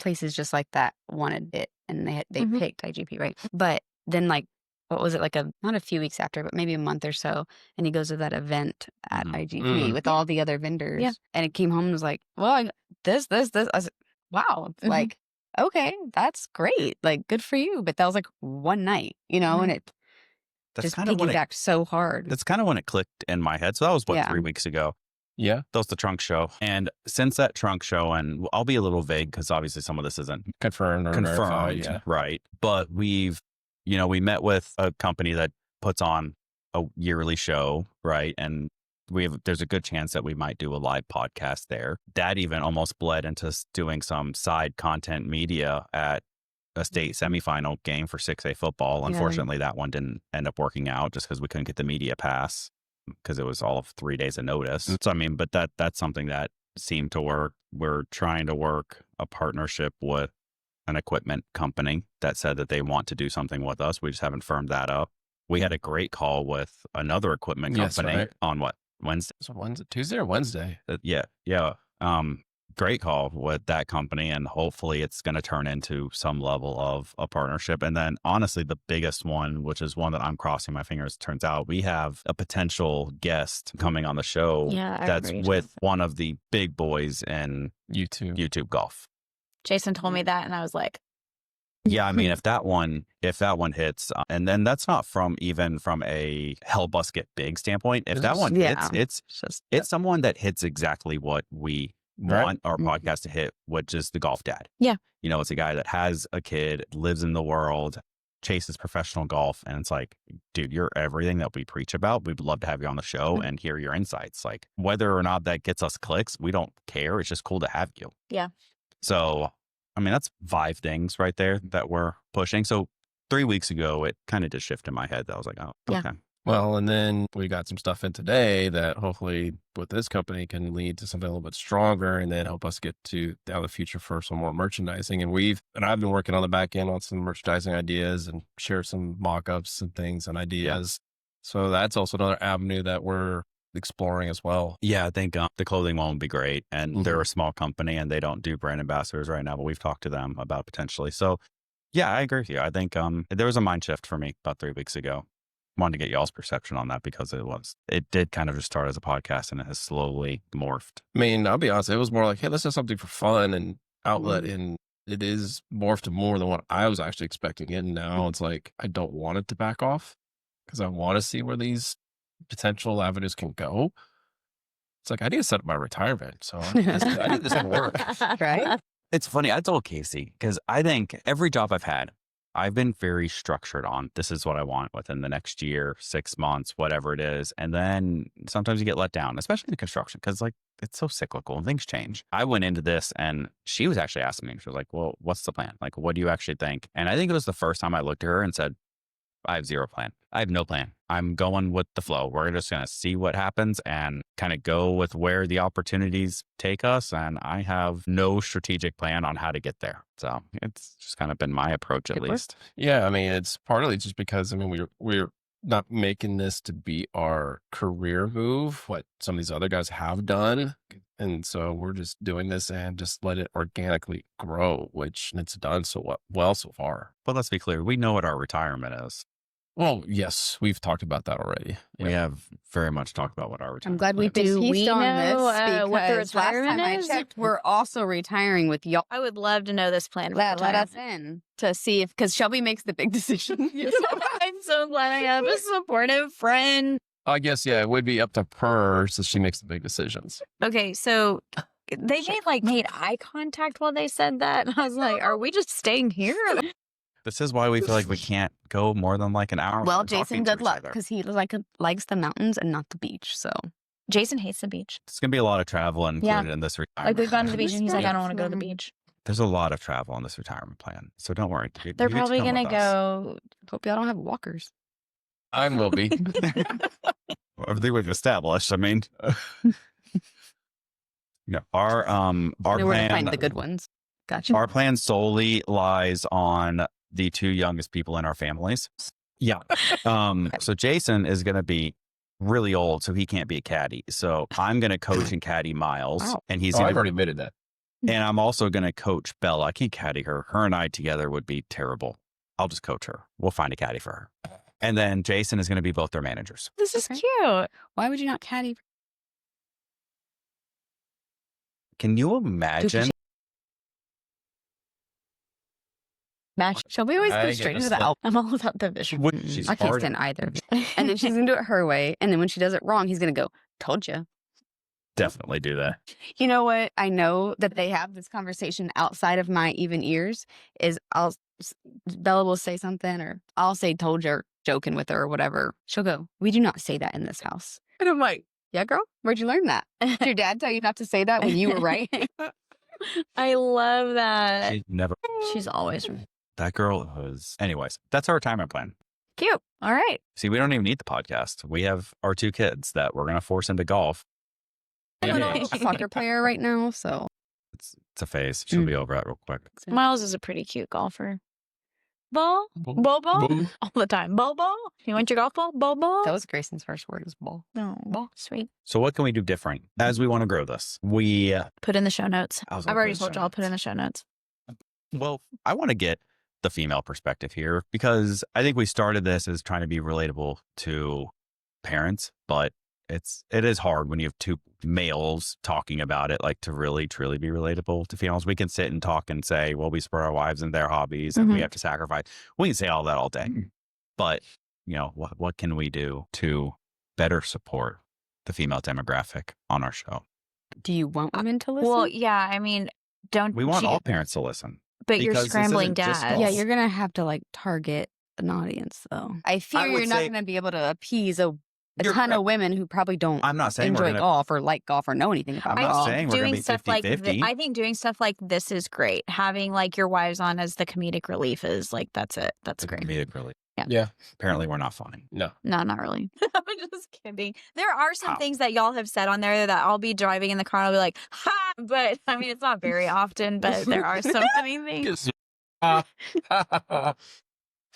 E: places just like that wanted it. And they picked IGP, right? But then like, what was it, like not a few weeks after, but maybe a month or so. And he goes to that event at IGP with all the other vendors. Yeah. And it came home and was like, well, this. I was like, wow. Like, okay, that's great. Like, good for you. But that was like one night, and it just piggybacked so hard.
A: That's kind of when it clicked in my head. So that was 3 weeks ago.
B: Yeah.
A: That was the trunk show. And since that trunk show, and I'll be a little vague because obviously some of this isn't
B: confirmed, verified,
A: right. But we met with a company that puts on a yearly show, right? And there's a good chance that we might do a live podcast there. That even almost bled into doing some side content media at a state semifinal game for 6A football. Unfortunately, that one didn't end up working out just because we couldn't get the media pass because it was all of 3 days of notice. So, I mean, but that's something that seemed to work. We're trying to work a partnership with an equipment company that said that they want to do something with us. We just haven't firmed that up. We had a great call with another equipment company on Wednesday?
B: So Tuesday or Wednesday?
A: Yeah. Great call with that company, and hopefully it's going to turn into some level of a partnership. And then honestly, the biggest one, which is one that I'm crossing my fingers, turns out we have a potential guest coming on the show that's with one of the big boys in YouTube golf.
C: Jason told me that and I was like,
A: yeah, I mean, if that one hits, and then that's not from a help us get big standpoint. If that one hits, it's someone that hits exactly what we want our podcast to hit, which is the golf dad.
C: Yeah.
A: It's a guy that has a kid, lives in the world, chases professional golf. And it's like, dude, you're everything that we preach about. We'd love to have you on the show and hear your insights. Like whether or not that gets us clicks, we don't care. It's just cool to have you.
C: Yeah.
A: So, I mean, that's 5 things right there that we're pushing. So 3 weeks ago, it kind of just shifted in my head. That I was like, oh, okay.
C: Yeah.
B: Well, and then we got some stuff in today that hopefully with this company can lead to something a little bit stronger and then help us get to down the future for some more merchandising. And I've been working on the back end on some merchandising ideas and share some mock-ups and things and ideas. Yeah. So that's also another avenue that we're exploring as well.
A: Yeah, I think the clothing one would be great. And they're a small company and they don't do brand ambassadors right now, but we've talked to them about potentially. So yeah, I agree with you. I think there was a mind shift for me about 3 weeks ago. Wanted to get y'all's perception on that because it did kind of just start as a podcast and it has slowly morphed.
B: I mean, I'll be honest, it was more like, hey, let's do something for fun and outlet. And it is morphed to more than what I was actually expecting. And now it's like, I don't want it to back off because I want to see where these potential avenues can go. It's like, I need to set up my retirement. So I need this to work.
E: Right?
A: It's funny. I told Casey, because I think every job I've had, I've been very structured on this is what I want within the next year, 6 months, whatever it is. And then sometimes you get let down, especially in construction, because like it's so cyclical and things change. I went into this and she was actually asking me, she was like, well, what's the plan? Like, what do you actually think? And I think it was the first time I looked at her and said, I have zero plan. I have no plan. I'm going with the flow. We're just going to see what happens and kind of go with where the opportunities take us. And I have no strategic plan on how to get there. So it's just kind of been my approach, at least.
B: Yeah. I mean, it's partly just because, I mean, we're not making this to be our career move, what some of these other guys have done. And so we're just doing this and just let it organically grow, which it's done so well so far.
A: But let's be clear. We know what our retirement is.
B: Well, yes, we've talked about that already. Yeah.
A: We have very much talked about what our
E: I'm
A: retirement
E: glad we've been
D: Do we
E: pieced on this
D: know, what the
E: because last
D: retirement
E: time
D: is?
E: I checked, we're also retiring with y'all.
D: I would love to know this plan.
E: Let us in to see if, because Shelby makes the big decision.
D: I'm so glad I have a supportive friend.
B: I guess, yeah, it would be up to her so she makes the big decisions.
D: Okay, so they made eye contact while they said that. And I was like, are we just staying here?
A: This is why we feel like we can't go more than like an hour.
E: Well,
A: without talking
E: Jason,
A: to
E: good
A: each
E: luck
A: other.
E: because he likes the mountains and not the beach. So
D: Jason hates the beach.
A: There's going to be a lot of travel included in this retirement.
D: Like, we've gone to the
A: plan.
D: beach and he's like, I don't want to go to the beach.
A: There's a lot of travel on this retirement plan. So don't worry.
D: They're probably going to go.
E: hope y'all don't have walkers.
B: I will be.
A: Everything we've established. I mean, our
E: Where to
A: plan,
E: find the good ones. Gotcha.
A: our plan solely lies on the 2 youngest people in our families. Yeah. So Jason is going to be really old, so he can't be a caddy. So I'm going to coach and caddy Miles,
E: Wow.
A: and he's
B: I've
A: going to,
B: already admitted that.
A: and I'm also going to coach Bella. I can't caddy her. Her and I together would be terrible. I'll just coach her. We'll find a caddy for her. And then Jason is going to be both their managers.
D: This is
E: Okay.
D: cute.
E: Why would you not caddy?
A: Can you imagine?
D: Match.
E: Shelby always
B: I
E: goes
B: get
E: straight
B: this
E: into the
B: look.
E: I'm all about the visual.
A: When she's
E: I can't
A: farting.
E: stand either. And then she's going to do it her way. And then when she does it wrong, he's going to go, told you.
A: Definitely do that.
E: You know what? I know that they have this conversation outside of my even ears is Bella will say something or I'll say told you or joking with her or whatever. She'll go, we do not say that in this house. And I'm like, yeah, girl, where'd you learn that? Did your dad tell you not to say that when you were right?
D: I love that.
A: She never.
D: She's always
A: That girl was. Anyways, that's our retirement plan.
D: cute. All right.
A: See, we don't even need the podcast. We have our 2 kids that we're going to force into golf.
E: I'm a soccer player right now, so.
A: It's a phase. She'll be over it real quick.
D: Miles is a pretty cute golfer. Ball? Ball? All the time. Ball? You want your golf ball? Ball?
E: That was Grayson's first word was ball.
D: No. Ball. Sweet.
A: So what can we do different as we want to grow this? We,
D: Put in the show notes.
A: I was
D: I've
A: gonna
D: already
A: put in
D: told
A: show
D: you I'll put in
A: notes.
D: the show notes.
A: Well, I want to get the female perspective here because I think we started this as trying to be relatable to parents, but it is hard when you have 2 males talking about it, like to really truly be relatable to females. We can sit and talk and say, well, we support our wives and their hobbies and we have to sacrifice. We can say all that all day, but what can we do to better support the female demographic on our show?
E: Do you want women to listen?
D: Well, yeah. I mean, don't
A: We want
D: you-
A: all parents to listen.
D: But you're
A: because this
D: scrambling
A: isn't just
D: dads.
A: golf.
E: yeah, you're going to have to like target an audience though. I fear
A: would
E: you're not
A: say-
E: going to be able to appease a
A: You're
E: ton
A: correct.
E: of women who probably don't
A: I'm not saying we're
E: enjoy
A: gonna.
E: golf or like golf or know anything about
A: I'm not
E: golf.
A: saying we're gonna
D: doing
A: be
D: stuff like
A: 50-50.
D: I think doing stuff like this is great. Having like your wives on as the comedic relief is like that's it. That's great.
A: Comedic relief.
B: Yeah.
A: Apparently, we're not funny.
B: No.
D: No, not really. I'm just kidding. There are some
A: How?
D: things that y'all have said on there that I'll be driving in the car and I'll be like, ha! But I mean, it's not very often, but there are so many things.
B: It
D: And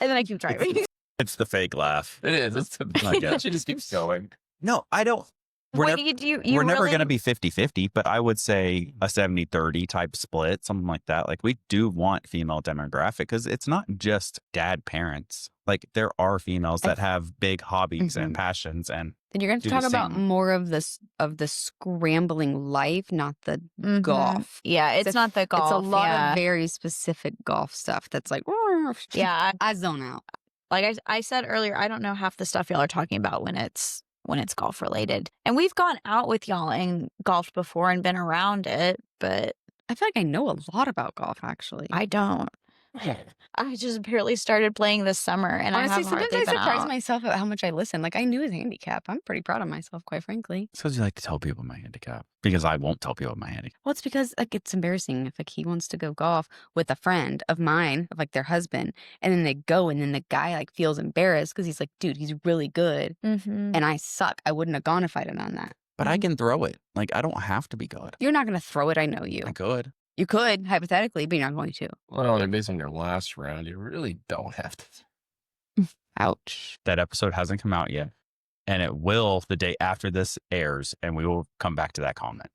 D: then I keep driving.
A: It's the fake laugh.
B: is. It's
A: I guess.
B: she just keeps going.
A: No, I don't. We're,
D: Wait,
A: nev-
D: you
A: we're never
D: really-
A: going to be 50-50, but I would say a 70-30 type split, something like that. Like we do want female demographic because it's not just dad parents. Like there are females that have big hobbies and passions and
E: Then you're going to
A: do the
E: talk about
A: same.
E: more of the scrambling life, not the
D: Mhm.
E: golf.
D: Yeah, it's
E: It's
D: not the golf.
E: It's a lot
D: yeah.
E: of very specific golf stuff that's like,
D: Yeah,
E: I zone out.
D: like I said earlier, I don't know half the stuff y'all are talking about when it's golf related. And we've gone out with y'all and golfed before and been around it, but
E: I feel like I know a lot about golf, actually.
D: I don't. I just barely started playing this summer, and
E: Honestly,
D: I have
E: sometimes
D: hardly
E: I
D: been
E: surprise
D: out.
E: myself at how much I listen. Like, I knew his handicap. I'm pretty proud of myself, quite frankly.
A: It's because you like to tell people my handicap. Because I won't tell people my handicap.
E: Well, it's because, like, it's embarrassing if, like, he wants to go golf with a friend of mine, of, like, their husband, and then they go, and then the guy, like, feels embarrassed because he's like, dude, he's really good,
D: Mm-hmm.
E: and I suck. I wouldn't have gone if I'd have done that.
A: But I can throw it. Like, I don't have to be good.
E: You're not going to throw it. I know you.
A: I could.
E: You could, hypothetically, but you're not going to.
B: Well, and based on your last round, you really don't have to.
E: Ouch.
A: That episode hasn't come out yet. And it will the day after this airs. And we will come back to that comment.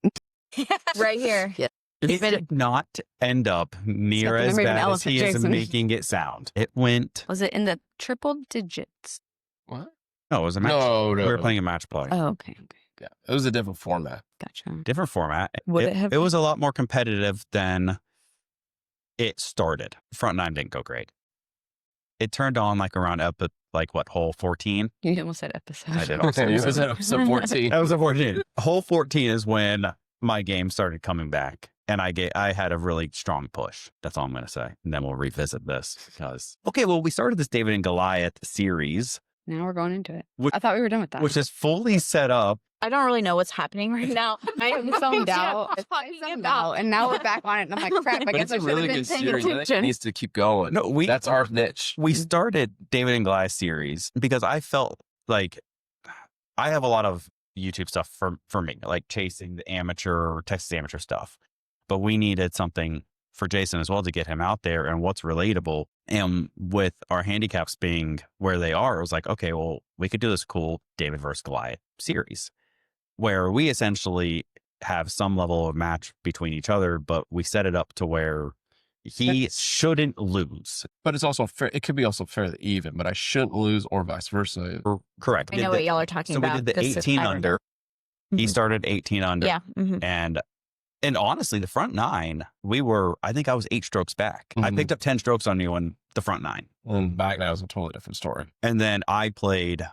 D: Right here.
E: Yeah.
A: It did not end up near
E: got the
A: as
E: memory of an
A: bad as
E: elephant,
A: he is
E: Jason.
A: making it sound. It went.
E: Was it in the triple digits?
B: What?
A: No, it was a match.
B: No.
A: We were playing a match play.
E: Oh, okay.
B: Yeah, it was a different format.
E: Gotcha.
A: Different format.
E: Would it have
A: It was a lot more competitive than it started. Front nine didn't go great. It turned on like around hole 14.
E: You almost said episode.
A: I did also.
B: It was at episode 14.
A: That was a 14. Hole 14 is when my game started coming back. And I had a really strong push. That's all I'm going to say. And then we'll revisit this because, okay, well, we started this David and Goliath series.
E: Now we're going into it.
A: Which-
E: I thought we were done with that.
A: Which is fully set up.
D: I don't really know what's happening right now. I
E: I zoned out.
D: talking
E: I zoned
D: about.
E: out. And now we're back on it. And I'm like, crap, I
B: But
E: guess
B: it's
E: I
B: a
E: should
B: really
E: have been
B: good
E: paying
B: series. I think it
E: attention.
B: needs to keep going.
A: No,
B: That's our niche.
A: We started David and Goliath series because I felt like I have a lot of YouTube stuff for me, like chasing the amateur or Texas amateur stuff. But we needed something for Jason as well to get him out there and what's relatable. And with our handicaps being where they are, it was like, okay, well, we could do this cool David versus Goliath series where we essentially have some level of match between each other, but we set it up to where he shouldn't lose.
B: But it's also fair. It could be also fairly even, but I shouldn't lose or vice versa.
A: Correct.
D: I know what y'all are talking
A: So we
D: about.
A: did the 18 under. He started 18 under.
D: Yeah. Mm-hmm.
A: And honestly, the front nine, I think I was 8 strokes back. I
B: Mhm.
A: picked up 10 strokes on you on the front nine.
B: And back now is a totally different story.
A: And then I played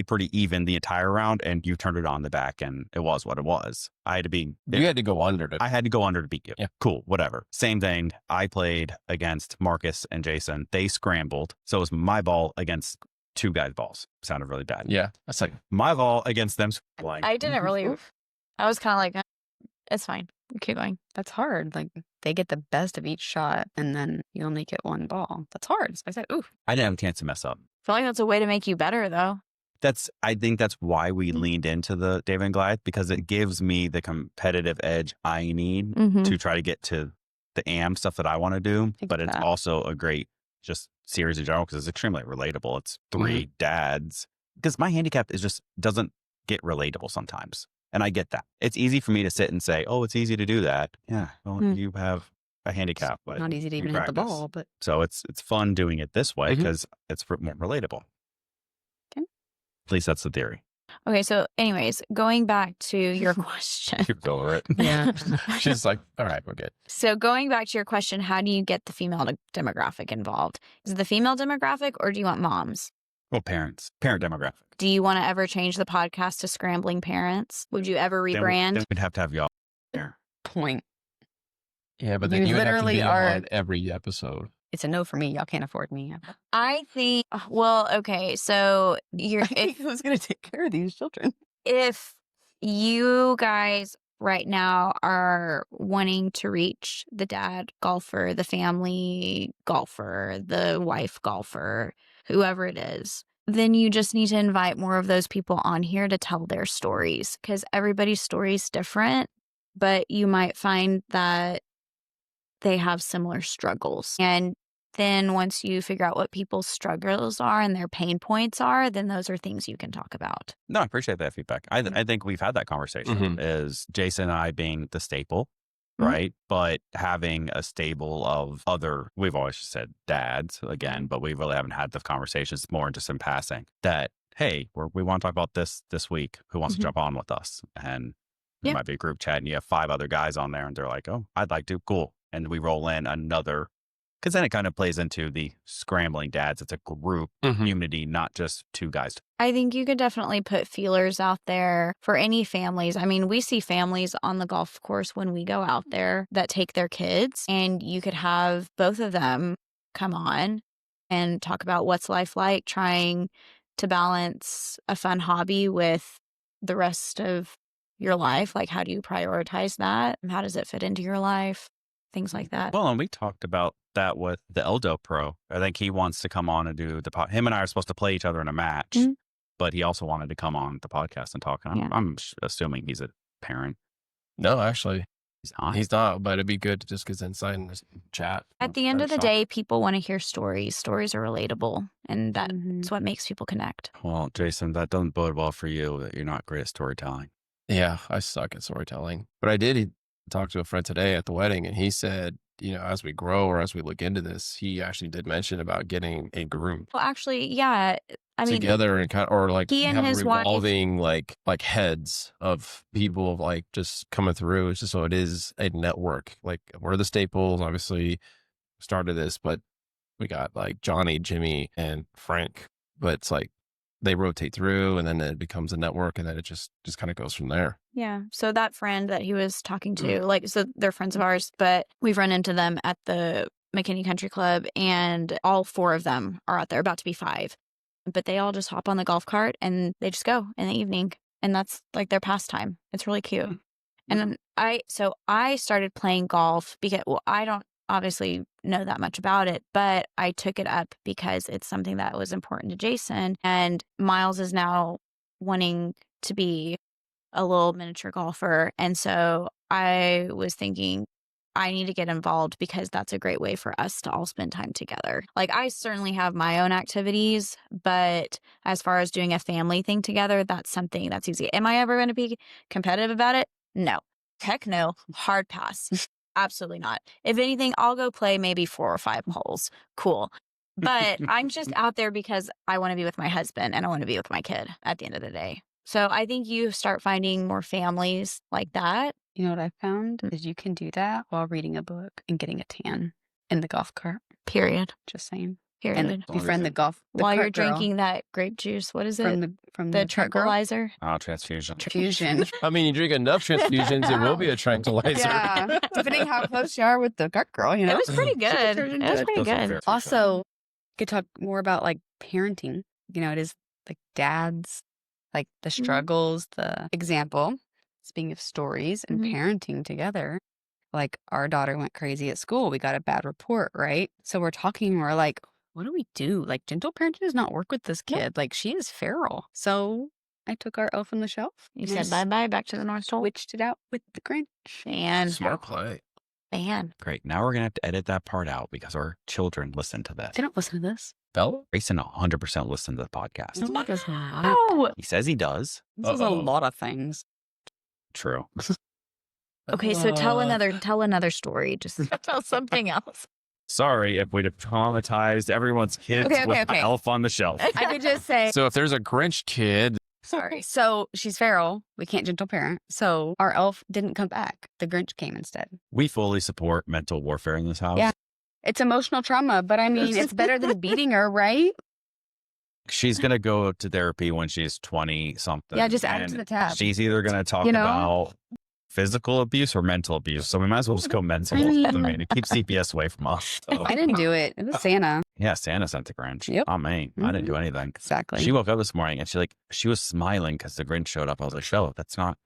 A: pretty even the entire round and you turned it on the back and it was what it was. I had to go under to beat you.
B: Yeah.
A: Cool. Whatever. Same thing. I played against Marcus and Jason. They scrambled. So it was my ball against 2 guys' balls. Sounded really bad.
B: Yeah. That's like,
A: My ball against them scrambling.
D: I didn't really. I was kind of like, it's fine. Keep going.
E: That's hard. Like, they get the best of each shot, and then you only get one ball. That's hard. So I said, ooh.
A: I didn't have a chance to mess up.
D: I feel like that's a way to make you better, though.
A: I think that's why we leaned into the David and Goliath because it gives me the competitive edge I need
D: Mm-hmm.
A: to try to get to the AM stuff that I want to do.
E: I
A: But
E: get
A: it's
E: that.
A: also a great just series in general because it's extremely relatable. It's 3 dads because my handicap doesn't get relatable sometimes. And I get that. It's easy for me to sit and say, oh, it's easy to do that. Yeah. Well, you have a handicap. But
E: Not easy to
A: you
E: even hit the
A: practice.
E: ball, but
A: So it's fun doing it this way
B: Mhm.
A: because it's more relatable.
E: Okay.
A: At least that's the theory.
D: Okay. So, anyways, going back to your question.
B: keep over it.
E: yeah.
B: She's like, all right, we're good.
D: So, going back to your question, how do you get the female demographic involved? Is it the female demographic or do you want moms?
A: Well, parent demographic.
D: Do you want to ever change the podcast to Scrambling Parents? Would you ever rebrand?
A: Then we'd have to have y'all there.
E: Point.
B: Yeah, but then
E: You
B: you would have to
E: literally
B: be
E: are-
B: on every episode.
E: It's a no for me. Y'all can't afford me.
D: I think, well, okay. So,
E: Who's going to take care of these children?
D: if you guys right now are wanting to reach the dad golfer, the family golfer, the wife golfer, whoever it is, then you just need to invite more of those people on here to tell their stories because everybody's story is different, but you might find that they have similar struggles. And then once you figure out what people's struggles are and their pain points are, then those are things you can talk about.
A: No, I appreciate that feedback. I think we've had that conversation
B: Mhm.
A: is Jason and I being the staple,
D: Mhm.
A: right? But having a stable of we've always just said dads again, but we really haven't had the conversations more just in passing that, hey, we want to talk about this week. Who wants to
D: Mhm.
A: jump on with us? And there
D: Yeah.
A: might be a group chat and you have 5 other guys on there and they're like, oh, I'd like to. Cool. And we roll in another Because then it kind of plays into the Scrambling Dads. It's a group community, not just two guys.
D: I think you could definitely put feelers out there for any families. I mean, we see families on the golf course when we go out there that take their kids, and you could have both of them come on and talk about what's life like, trying to balance a fun hobby with the rest of your life. Like, how do you prioritize that? How does it fit into your life? Things like that.
A: Well, and we talked about that with the Eldo Pro. I think he wants to come on and do him and I are supposed to play each other in a match, but he also wanted to come on the podcast and talk. And I'm assuming he's a parent.
B: No, actually,
A: he's not.
B: He's not, but it'd be good to just get insight in this chat.
D: At the end of the day, people want to hear stories. Stories are relatable, and that's what makes people connect.
A: Well, Jason, that doesn't bode well for you that you're not great at storytelling.
B: Yeah, I suck at storytelling. But I did talk to a friend today at the wedding, and he said, as we grow or as we look into this, he actually did mention about getting a groom.
D: Well, actually, yeah. I mean,
B: together and kind of, or like
D: he and
B: have
D: his
B: revolving like heads of people like just coming through. It's just so it is a network. Like we're the Staples, obviously started this, but we got like Johnny, Jimmy, and Frank. But it's like they rotate through, and then it becomes a network, and then it just kind of goes from there.
D: Yeah. So that friend that he was talking to, so they're friends of ours, but we've run into them at the McKinney Country Club, and all 4 of them are out there, about to be 5. But they all just hop on the golf cart and they just go in the evening. And that's like their pastime. It's really cute. And I started playing golf because, I don't obviously know that much about it, but I took it up because it's something that was important to Jason. And Miles is now wanting to be a little miniature golfer. And so I was thinking, I need to get involved because that's a great way for us to all spend time together. Like, I certainly have my own activities, but as far as doing a family thing together, that's something that's easy. Am I ever going to be competitive about it? No. Heck no. Hard pass. Absolutely not. If anything, I'll go play maybe 4 or 5 holes. Cool. But I'm just out there because I want to be with my husband and I want to be with my kid at the end of the day. So I think you start finding more families like that.
E: You know what I found is you can do that while reading a book and getting a tan in the golf cart.
D: Period.
E: Just saying.
D: Period.
E: And befriend the
D: while you're
E: girl.
D: drinking that grape juice. What is it?
E: From
D: the
E: truck girl?
D: tranquilizer.
A: Oh, transfusion.
E: Transfusion.
B: I mean, you drink enough transfusions, it will be a tranquilizer.
E: Yeah. Depending how close you are with the cart girl,
D: It was pretty good. It was pretty good.
E: Also, could talk more about like parenting. It is like dads, like the struggles, the example. Speaking of stories and parenting together, like our daughter went crazy at school. We got a bad report, right? So we're talking, we're like, what do we do? Like, gentle parenting does not work with this kid. Like, she is feral. So I took our elf on the shelf.
D: You said bye-bye, back to the North Pole.
E: Switched it out with the Grinch.
D: And
B: smart play.
D: Man.
A: Great. Now we're going to have to edit that part out because our children listen to this.
E: They don't listen to this.
B: Bella?
A: Grayson 100% listen to the podcast.
E: Oh, does not.
D: Oh.
A: He says he does.
E: This is a lot of things.
A: True.
D: Okay, so tell another story. Just tell something else.
A: Sorry if we'd have traumatized everyone's kids with my elf on the shelf.
E: I could just say.
B: So if there's a Grinch kid.
E: Sorry. So she's feral. We can't gentle parent. So our elf didn't come back. The Grinch came instead.
A: We fully support mental warfare in this house.
E: Yeah. It's emotional trauma, but I mean, it's better than beating her, right?
A: She's going to go to therapy when she's 20 something.
E: Yeah, just add it to the tab.
A: She's either going to talk about physical abuse or mental abuse. So we might as well just go mental. I mean, it keeps CPS away from us. So.
E: I didn't do it. It was Santa.
A: Yeah, Santa sent the Grinch.
E: Yep.
A: Not me. I didn't do anything.
E: Exactly.
A: She woke up this morning and she was smiling because the Grinch showed up. I was like, Bella, that's not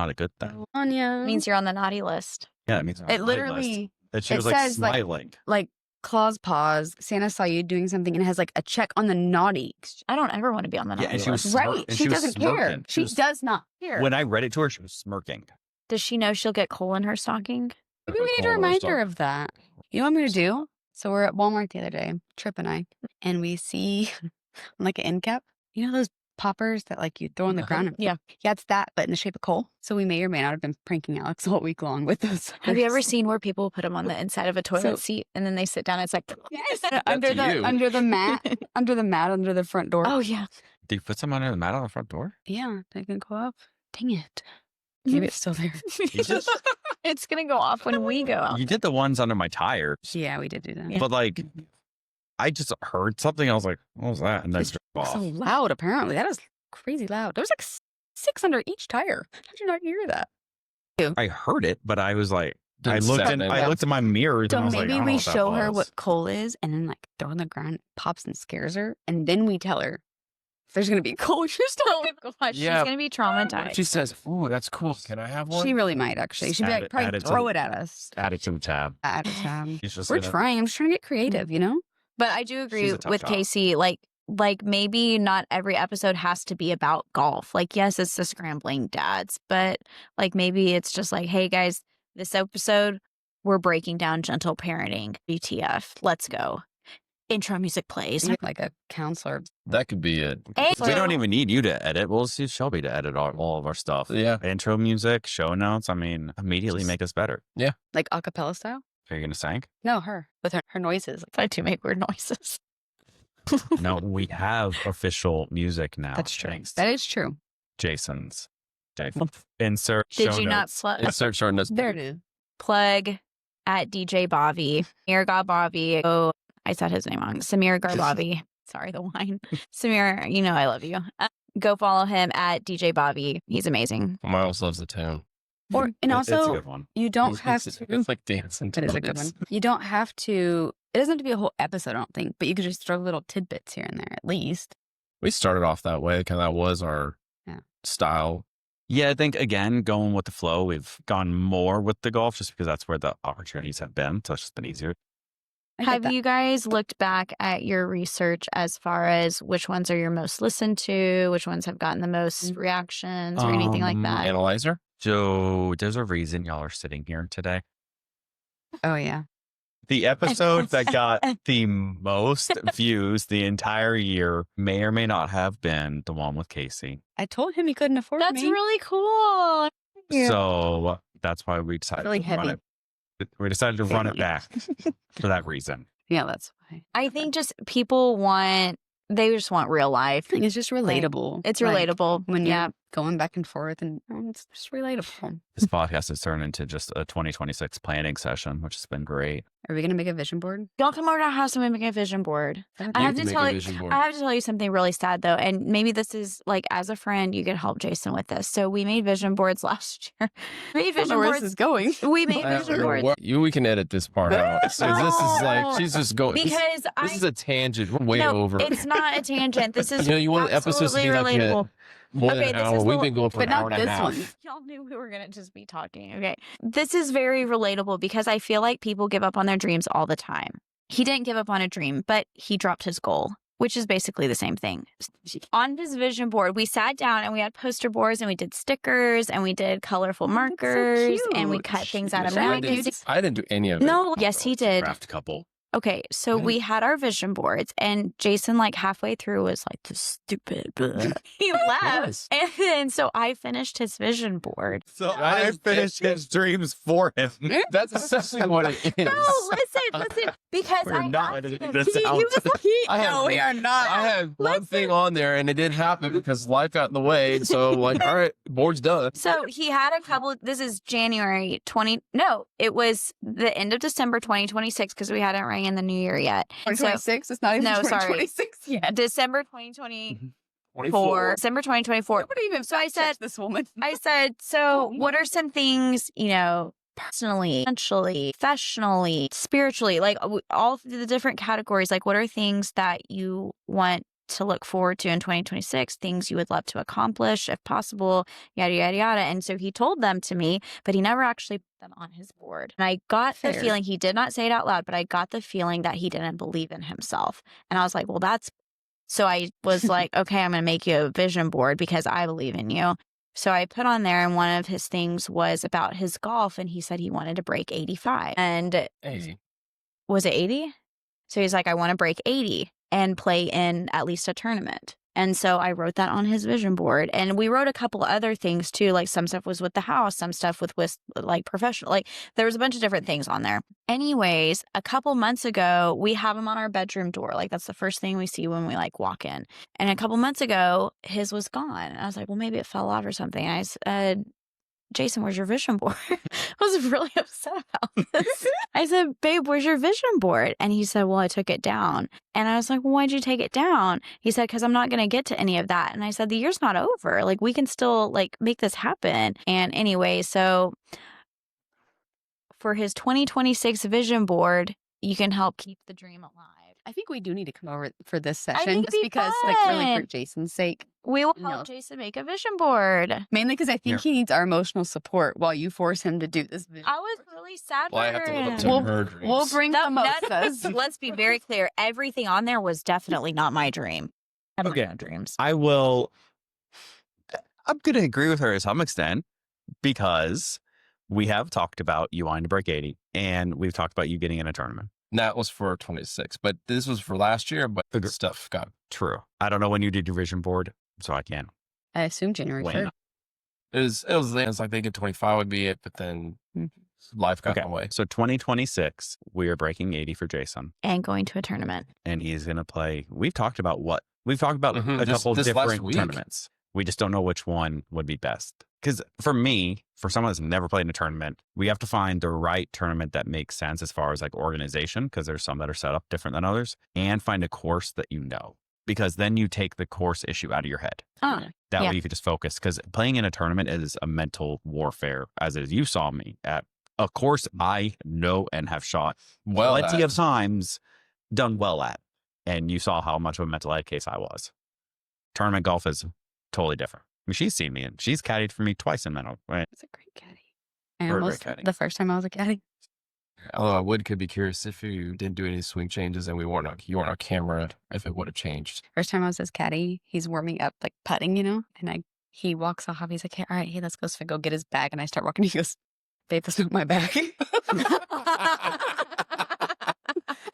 A: a good thing.
E: Anya.
D: It means you're on the naughty list.
A: Yeah, it means
E: it literally.
A: That she was
E: says,
A: smiling.
E: Like claws paws. Santa saw you doing something and it has like a check on the naughty.
D: I don't ever want to be on the naughty
A: and she
D: list.
A: was
E: Right.
A: and
E: She
A: was
E: doesn't care.
A: smirking.
E: She does not care.
A: When I read it to her, she was smirking.
D: Does she know she'll get coal in her stocking?
E: Maybe we need to remind her of that. You know what I'm going to do? So we're at Walmart the other day, Trip and I, and we see like an end cap. You know those poppers that like you throw on the ground?
D: Yeah.
E: Yeah, it's that, but in the shape of coal. So we may or may not have been pranking Alex all week long with those.
D: Have you ever seen where people put them on the inside of a toilet seat and then they sit down? It's like,
E: yes, under the mat, under the front door.
D: Oh, yeah.
A: Do you put some under the mat on the front door?
E: Yeah, they can go up. Dang it. Maybe it's still there.
D: It's going to go off when we go out.
A: You did the ones under my tires.
E: Yeah, we did do that.
A: But like, I just heard something. I was like, what was that? And then
E: It's
A: drove off.
E: so loud, apparently. That is crazy loud. There was like 6 under each tire. How did you not hear that?
A: I heard it, but I was like, I
B: Didn't
A: looked
B: step in.
A: at my mirrors
E: So
A: and I was like, I
E: maybe
A: don't know
E: we
A: what that
E: show her
A: was.
E: what coal is and then like throw on the ground, pops and scares her. And then we tell her there's going to be coal.
D: Oh gosh,
B: Yeah.
D: she's going to be traumatized.
B: She says, "Oh, that's cool. Can I have one?"
E: She really might, actually. She'd be
A: Add
E: like,
A: it-
E: probably
A: add it to
E: throw
A: the-
E: it at us.
A: Add it to the tab.
E: At a time.
A: She's just
E: We're
A: gonna-
E: trying. I'm just trying to get creative, you know?
D: But I do agree
A: She's a tough
D: with
A: job.
D: Casey. Like maybe not every episode has to be about golf. Like, yes, it's the Scrambling Dads, but like maybe it's just like, hey guys, this episode we're breaking down gentle parenting. WTF? Let's go. Intro music plays.
E: Like a counselor.
B: That could be it.
D: And
A: We don't even need you to edit. We'll just use Shelby to edit all of our stuff.
B: Yeah.
A: Intro music, show notes. I mean, immediately
B: Just-
A: make us better.
E: Like a cappella style?
A: Are you going to sing?
E: No, her. With her noises.
D: I do make weird noises.
A: No, we have official music now.
E: That's true.
A: Thanks.
E: That is true.
A: Jason's. Okay. Insert
D: Did
A: show
D: you not
A: notes.
B: Insert shortness.
E: There it is.
D: plug at DJ Bobby? Samir Garbavi. Oh, I said his name wrong. Samir Garbavi. Sorry, the wine. Samir, you know I love you. Go follow him at DJ Bobby. He's amazing.
B: Miles loves the tune.
E: Or and
A: It's a
E: also
A: good one.
E: you don't
B: It's-
E: have
B: it's,
E: to.
B: it's like dancing.
E: That is a good one. You don't have to. It doesn't have to be a whole episode, I don't think, but you could just throw little tidbits here and there at least.
B: We started off that way because that was our
E: Yeah.
B: style.
A: Yeah, I think, again, going with the flow, we've gone more with the golf just because that's where the opportunities have been. So it's just been easier.
E: I get
D: Have
E: that.
D: you guys looked back at your research as far as which ones are your most listened to, which ones have gotten the most reactions or anything like that?
B: Analyzer?
A: So there's a reason y'all are sitting here today.
E: Oh, yeah.
A: The episode that got the most views the entire year may or may not have been the one with Casey.
E: I told him he couldn't afford
D: That's
E: me.
D: really cool. Yeah.
A: So that's why we decided
E: Really
A: to run
E: heavy.
A: it. We decided to run it
E: Heavy.
A: back for that reason.
E: Yeah, that's why.
D: I think just people they just want real life.
E: I think it's just relatable.
D: It's
E: Like,
D: relatable.
E: when you're
D: yeah.
E: going back and forth, and it's just relatable.
A: This podcast has turned into just a 2026 planning session, which has been great.
E: Are we gonna make a vision board?
D: Y'all come over to our house and we make a vision board. I have to tell you, I have to tell you something really sad though, and maybe this is like as a friend, you could help Jason with this. So we made vision boards last year. We made
E: I don't know
D: vision
E: where this
D: boards.
E: is going.
D: We made vision boards
B: We can edit this part out. So this is like, she's just going.
D: because
B: This is a tangent. We're way
D: no,
B: over.
D: it's not a tangent. This is
B: You want the episodes to be
D: absolutely
B: like
D: relatable.
B: more
D: Okay,
B: than
D: this
B: an hour.
D: is
B: We've
D: the-
B: been going for
E: But
B: an hour
E: not
B: and a
E: this
B: half.
E: one.
D: Y'all knew we were going to just be talking. Okay. This is very relatable because I feel like people give up on their dreams all the time. He didn't give up on a dream, but he dropped his goal, which is basically the same thing. On his vision board, we sat down and we had poster boards and we did stickers and we did colorful
E: that's so
D: markers and we
E: cute.
D: cut things out of
B: I
D: magazines.
B: didn't do any of it.
D: No, yes, he did.
A: Craft couple.
D: Okay, so we had our vision boards, and Jason, like halfway through, was like, "This stupid." Blah. He left, and then so I finished his vision board.
A: So
B: I
A: finished his dreams for him.
B: That's essentially what it is.
D: No, listen, because
A: We're
D: I
A: not
D: asked
A: editing
D: him.
A: this
D: He
A: out.
D: was like,
B: I have-
E: No, we are not.
B: I had one thing on there and it didn't happen because life got in the way. So I'm like, all right, board's done.
D: So he had a couple. This is January 20. No, it was the end of December 2026 because we hadn't rang in the new year yet. So
E: 2026? It's not even
D: No, sorry.
E: 2026 yet.
D: December 2024.
B: 24.
D: December 2024.
E: Nobody even
D: So I said,
E: this woman.
D: I said, so what are some things, personally, financially, professionally, spiritually, like all of the different categories, like what are things that you want to look forward to in 2026, things you would love to accomplish if possible, yada, yada, yada. And so he told them to me, but he never actually put them on his board. And I got the
E: Fair.
D: feeling, he did not say it out loud, but I got the feeling that he didn't believe in himself. And I was like, well, so I was like, okay, I'm going to make you a vision board because I believe in you. So I put on there, and one of his things was about his golf, and he said he wanted to break 85. And
B: Hey,
D: was it 80? So he's like, I want to break 80 and play in at least a tournament. And so I wrote that on his vision board. And we wrote a couple other things too, like some stuff was with the house, some stuff with like professional, like there was a bunch of different things on there. Anyways, a couple months ago, we have him on our bedroom door. Like that's the first thing we see when we like walk in. And a couple months ago, his was gone. And I was like, well, maybe it fell off or something. And I said, Jason, where's your vision board? I was really upset about this. I said, babe, where's your vision board? And he said, well, I took it down. And I was like, well, why'd you take it down? He said, because I'm not going to get to any of that. And I said, the year's not over. Like, we can still like make this happen. And anyway, so for his 2026 vision board, you can help keep the dream alive.
E: I think we do need to come over for this
D: I
E: session
D: think
E: just
D: it'd be
E: because, like, really
D: fun.
E: for Jason's sake.
D: We will
E: No.
D: help Jason make a vision board.
E: Mainly because I think he needs our emotional support while you force him to do this vision.
D: I was really sad
B: Well, I
D: for
B: have to live up
D: him.
B: to her dreams.
E: We'll bring mimosas.
D: Let's be very clear. Everything on there was definitely not my dream. I have my own dreams.
A: I'm going to agree with her to some extent because we have talked about you wanting to break 80 and we've talked about you getting in a tournament.
B: That was for 26, but this was for last year, but the stuff got
A: True. I don't know when you did your vision board, so I can't.
E: I assume January
A: When?
E: 3rd.
B: it was like thinking 25 would be it, but then life got in the way.
A: So 2026, we are breaking 80 for Jason.
D: And going to a tournament.
A: And he's going to play. We've talked about a couple
B: this last
A: different
B: week.
A: tournaments. We just don't know which one would be best. Because for me, for someone that's never played in a tournament, we have to find the right tournament that makes sense as far as like organization, because there's some that are set up different than others, and find a course that you know. Because then you take the course issue out of your head.
D: Oh,
A: That
D: yeah.
A: way you could just focus. Because playing in a tournament is a mental warfare, as is you saw me at a course I know and have shot plenty of times, done well at. And you saw how much of a mental head case I was. Tournament golf is totally different. I mean, she's seen me and she's caddied for me twice in mental. Right?
E: It's a great caddy. I
B: We're a great
E: almost,
B: caddy.
E: the first time I was a caddy.
B: Although I could be curious if you didn't do any swing changes and you weren't on camera, if it would have changed.
E: First time I was his caddy, he's warming up, like putting, and he walks off. He's like, hey, all right, hey, let's go get his bag. And I start walking. He goes, babe, that's not my bag.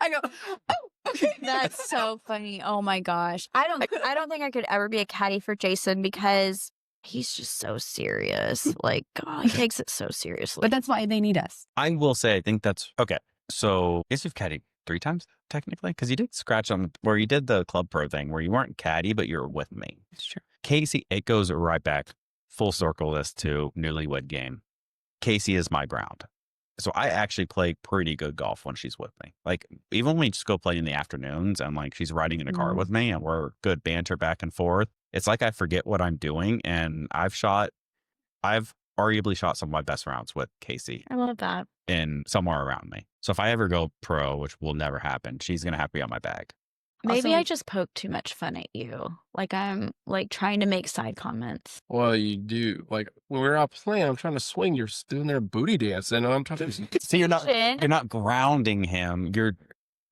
E: I go, oh, okay.
D: That's so funny. Oh my gosh. I don't think I could ever be a caddy for Jason because he's just so serious. Like, God, he takes it so seriously.
E: But that's why they need us.
A: I will say, I think that's okay. So, I guess you've caddied 3 times technically, because you did scratch on where you did the club pro thing where you weren't caddy, but you were with me.
E: That's true.
A: Casey, it goes right back full circle this to newlywed game. Casey is my ground. So I actually play pretty good golf when she's with me. Like, even when we just go play in the afternoons and like she's riding in a car with me and we're good banter back and forth, it's like I forget what I'm doing. And I've arguably shot some of my best rounds with Casey
D: I love that.
A: in somewhere around me. So if I ever go pro, which will never happen, she's going to have to be on my bag.
D: Maybe
E: Also-
D: I just poke too much fun at you. Like I'm like trying to make side comments.
B: Well, you do. Like when we're out playing, I'm trying to swing. You're doing their booty dance, and I'm trying to.
A: See, you're not grounding him. You're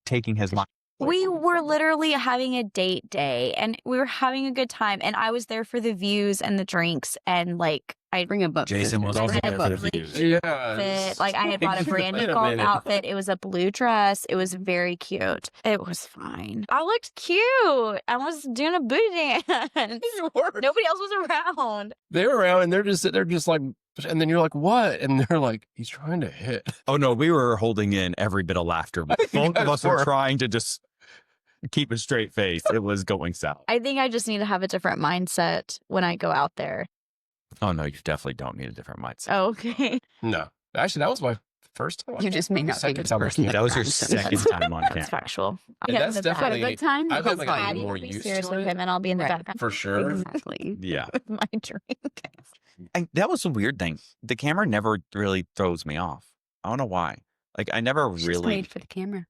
A: taking his mind.
D: We were literally having a date day and we were having a good time. And I was there for the views and the drinks. And like, I
E: Bring a book.
A: Jason was also there for the views.
B: Yeah.
D: outfit. Like I had bought a brand new
B: Wait a
D: golf
B: minute.
D: outfit. It was a blue dress. It was very cute. It was fine. I looked cute. I was doing a booty dance.
B: You were.
D: Nobody else was around.
B: They're around, and they're just like, and then you're like, what? And they're like, he's trying to hit.
A: Oh no, we were holding in every bit of laughter. But both of us were trying to just keep a straight face. It was going south.
D: I think I just need to have a different mindset when I go out there.
A: Oh no, you definitely don't need a different mindset.
D: Oh, okay.
B: No, actually, that was my first time.
E: You just may not be
B: Second
E: the
B: time.
E: person
A: That was your
E: So
A: second time on
D: That's
A: camera.
D: factual.
B: And
D: I'll
B: that's
D: get in the back.
E: Had a
B: definitely-
E: good time.
B: I felt like
E: That's
B: I
E: fine.
B: was more
D: Be
B: used
D: serious
B: to
D: with
B: it.
D: him and I'll be in the
E: Right.
D: background.
B: For sure.
E: Exactly.
A: Yeah.
D: with my drink.
A: That was a weird thing. The camera never really throws me off. I don't know why. Like I never
E: It's just
A: really,
E: made for the camera.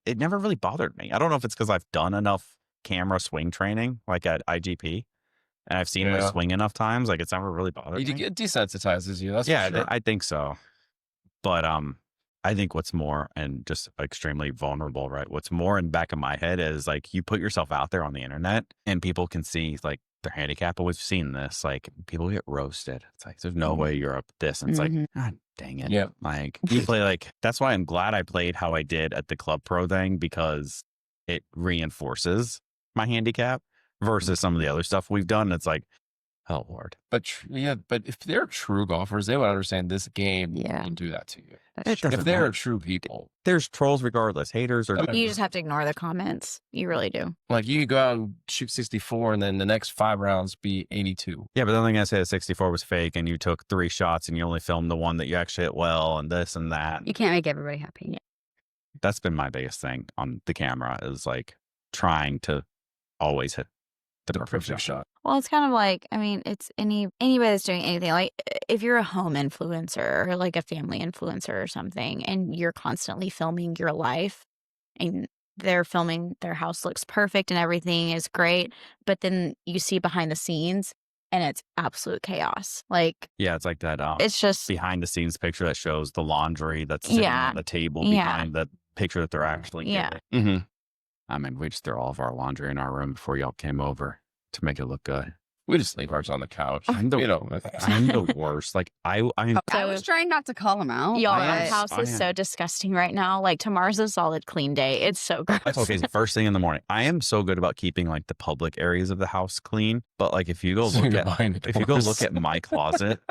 A: it never really bothered me. I don't know if it's because I've done enough camera swing training, like at IGP, and I've seen her
B: Yeah.
A: swing enough times. Like it's never really bothered me.
B: It desensitizes you. That's
A: Yeah,
B: for sure.
A: I think so. But I think what's more and just extremely vulnerable, right? What's more in the back of my head is like you put yourself out there on the internet and people can see like their handicap. But we've seen this, like people get roasted. It's like there's no way you're up this. And it's like, God dang it.
B: Yeah.
A: Like you play like that's why I'm glad I played how I did at the club pro thing, because it reinforces my handicap versus some of the other stuff we've done. It's like, Oh, Lord.
B: But if they're true golfers, they would understand this game will do that to you.
A: It doesn't
B: If they're
A: matter.
B: true people.
A: There's trolls regardless. Haters or
D: You just have to ignore the comments. You really do.
B: Like you could go out and shoot 64 and then the next 5 rounds be 82.
A: Yeah, but then they're going to say the 64 was fake and you took 3 shots and you only filmed the one that you actually hit well and this and that.
E: You can't make everybody happy.
D: Yeah.
A: That's been my biggest thing on the camera is like trying to always hit the perfect shot.
D: Well, it's kind of like, I mean, it's anybody that's doing anything. Like if you're a home influencer or like a family influencer or something, and you're constantly filming your life and they're filming their house looks perfect and everything is great, but then you see behind the scenes and it's absolute chaos. Like,
A: yeah, it's like that.
D: It's just
A: behind the scenes picture that shows the laundry that's sitting on the table behind the picture that they're actually getting.
B: Mm-hmm.
A: I mean, we just threw all of our laundry in our room before y'all came over to make it look good.
B: We just leave ours on the couch.
A: I'm the worst. Like I
E: was trying not to call him out.
D: Y'all, our house is so disgusting right now. Like tomorrow's a solid clean day. It's so gross.
A: Okay, so first thing in the morning. I am so good about keeping like the public areas of the house clean. But like if you go look at my closet,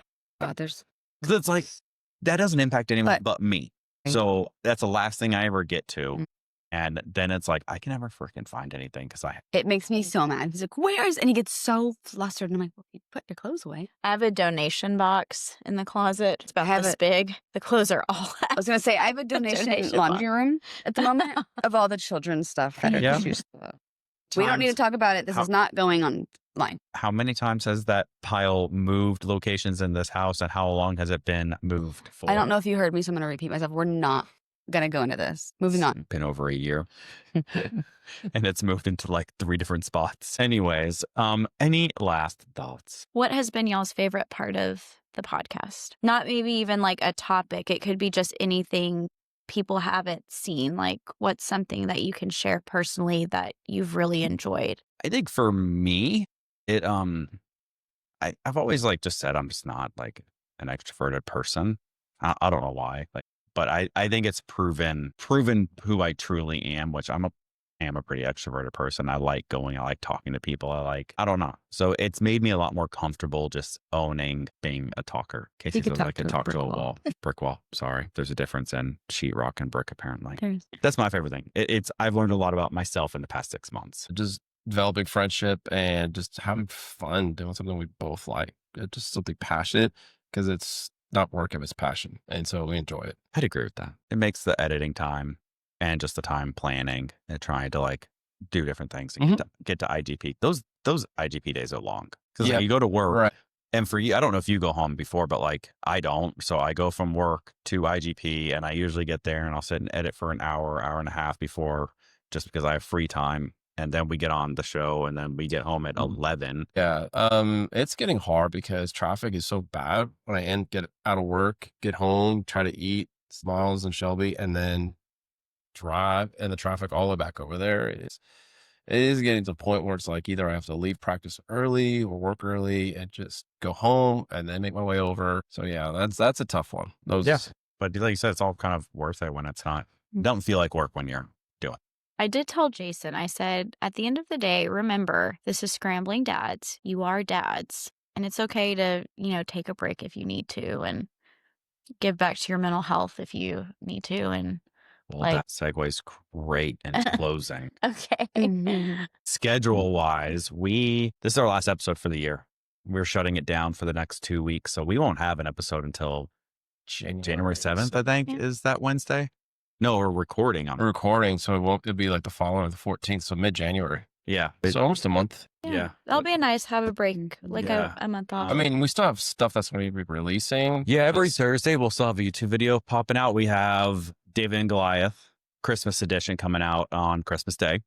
A: it's like that doesn't impact anyone but me. So that's the last thing I ever get to. And then it's like, I can never freaking find anything because
E: It makes me so mad. He's like, where's? And he gets so flustered. And I'm like, well, you put your clothes away.
D: I have a donation box in the closet. It's about this big. The clothes are all
E: I was going to say, I have a donation laundry room at the moment of all the children's stuff. That we don't need to talk about it. This is not going online.
A: How many times has that pile moved locations in this house and how long has it been moved for?
E: I don't know if you heard me, so I'm going to repeat myself. We're not going to go into this. Moving on.
A: It's been over a year. And it's moved into like 3 different spots. Anyways, any last thoughts?
D: What has been y'all's favorite part of the podcast? Not maybe even like a topic. It could be just anything people haven't seen. Like what's something that you can share personally that you've really enjoyed?
A: I think for me, I've always like just said I'm just not like an extroverted person. I don't know why, but I think it's proven who I truly am, which I am a pretty extroverted person. I like going, I like talking to people. I don't know. So it's made me a lot more comfortable just owning being a talker. Casey says I could talk to a wall. Brick wall. Sorry. There's a difference in sheetrock and brick, apparently. That's my favorite thing. I've learned a lot about myself in the past 6 months.
B: Just developing friendship and just having fun doing something we both like. Just something passionate because it's not work if it's passion. And so we enjoy it.
A: I'd agree with that. It makes the editing time and just the time planning and trying to like do different things and get to IGP. Those IGP days are long because you go to work.
B: Right.
A: And for you, I don't know if you go home before, but like I don't. So I go from work to IGP and I usually get there and I'll sit and edit for an hour and a half before just because I have free time. And then we get on the show and then we get home at 11.
B: Yeah. It's getting hard because traffic is so bad when I get out of work, get home, try to eat Smiles and Shelby, and then drive and the traffic all the way back over there. It is getting to the point where it's like either I have to leave practice early or work early and just go home and then make my way over. So yeah, that's a tough one.
A: But like you said, it's all kind of worth it when it's not. It doesn't feel like work when you're doing.
D: I did tell Jason, I said, at the end of the day, remember, this is Scrambling Dads. You are dads. And it's okay to, take a break if you need to and give back to your mental health if you need to. And
A: that segues great into closing.
D: Okay.
A: Schedule wise, this is our last episode for the year. We're shutting it down for the next 2 weeks. So we won't have an episode until January 7th, I think, is that Wednesday. No, we're recording on it.
B: We're recording, so it'll be like the following, the 14th, so mid-January.
A: Yeah.
B: So almost a month.
A: Yeah.
D: That'll be nice to have a break, like a month off.
B: I mean, we still have stuff that's going to be releasing.
A: Yeah, every Thursday we'll still have a YouTube video popping out. We have David and Goliath Christmas edition coming out on Christmas Day.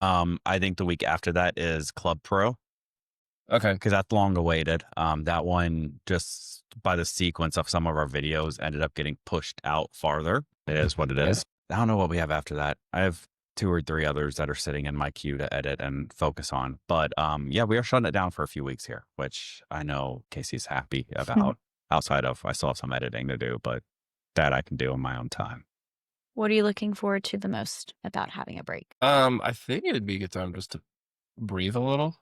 A: I think the week after that is Club Pro.
B: Okay.
A: Because that's long awaited. That one, just by the sequence of some of our videos, ended up getting pushed out farther. It is what it is. I don't know what we have after that. I have 2 or 3 others that are sitting in my queue to edit and focus on. But we are shutting it down for a few weeks here, which I know Casey's happy about. Outside of, I still have some editing to do, but that I can do in my own time.
D: What are you looking forward to the most about having a break?
B: I think it'd be a good time just to breathe a little.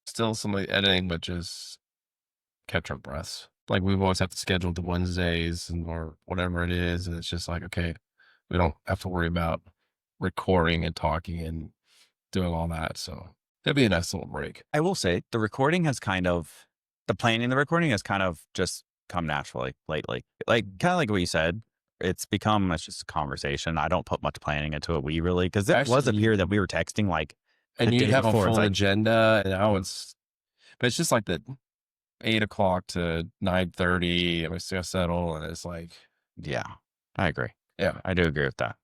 B: Still some like editing, but just catch our breaths. Like we've always have to schedule the Wednesdays or whatever it is. And it's just like, okay, we don't have to worry about recording and talking and doing all that. So it'd be a nice little break.
A: I will say the planning the recording has kind of just come naturally lately. Like kind of like what you said, it's just a conversation. I don't put much planning into it. Because it was up here that we were texting like,
B: and you have a full agenda, and now but it's just like the 8 o'clock to 9:30, and we still settle, and it's like,
A: yeah, I agree.
B: Yeah,
A: I do agree with that.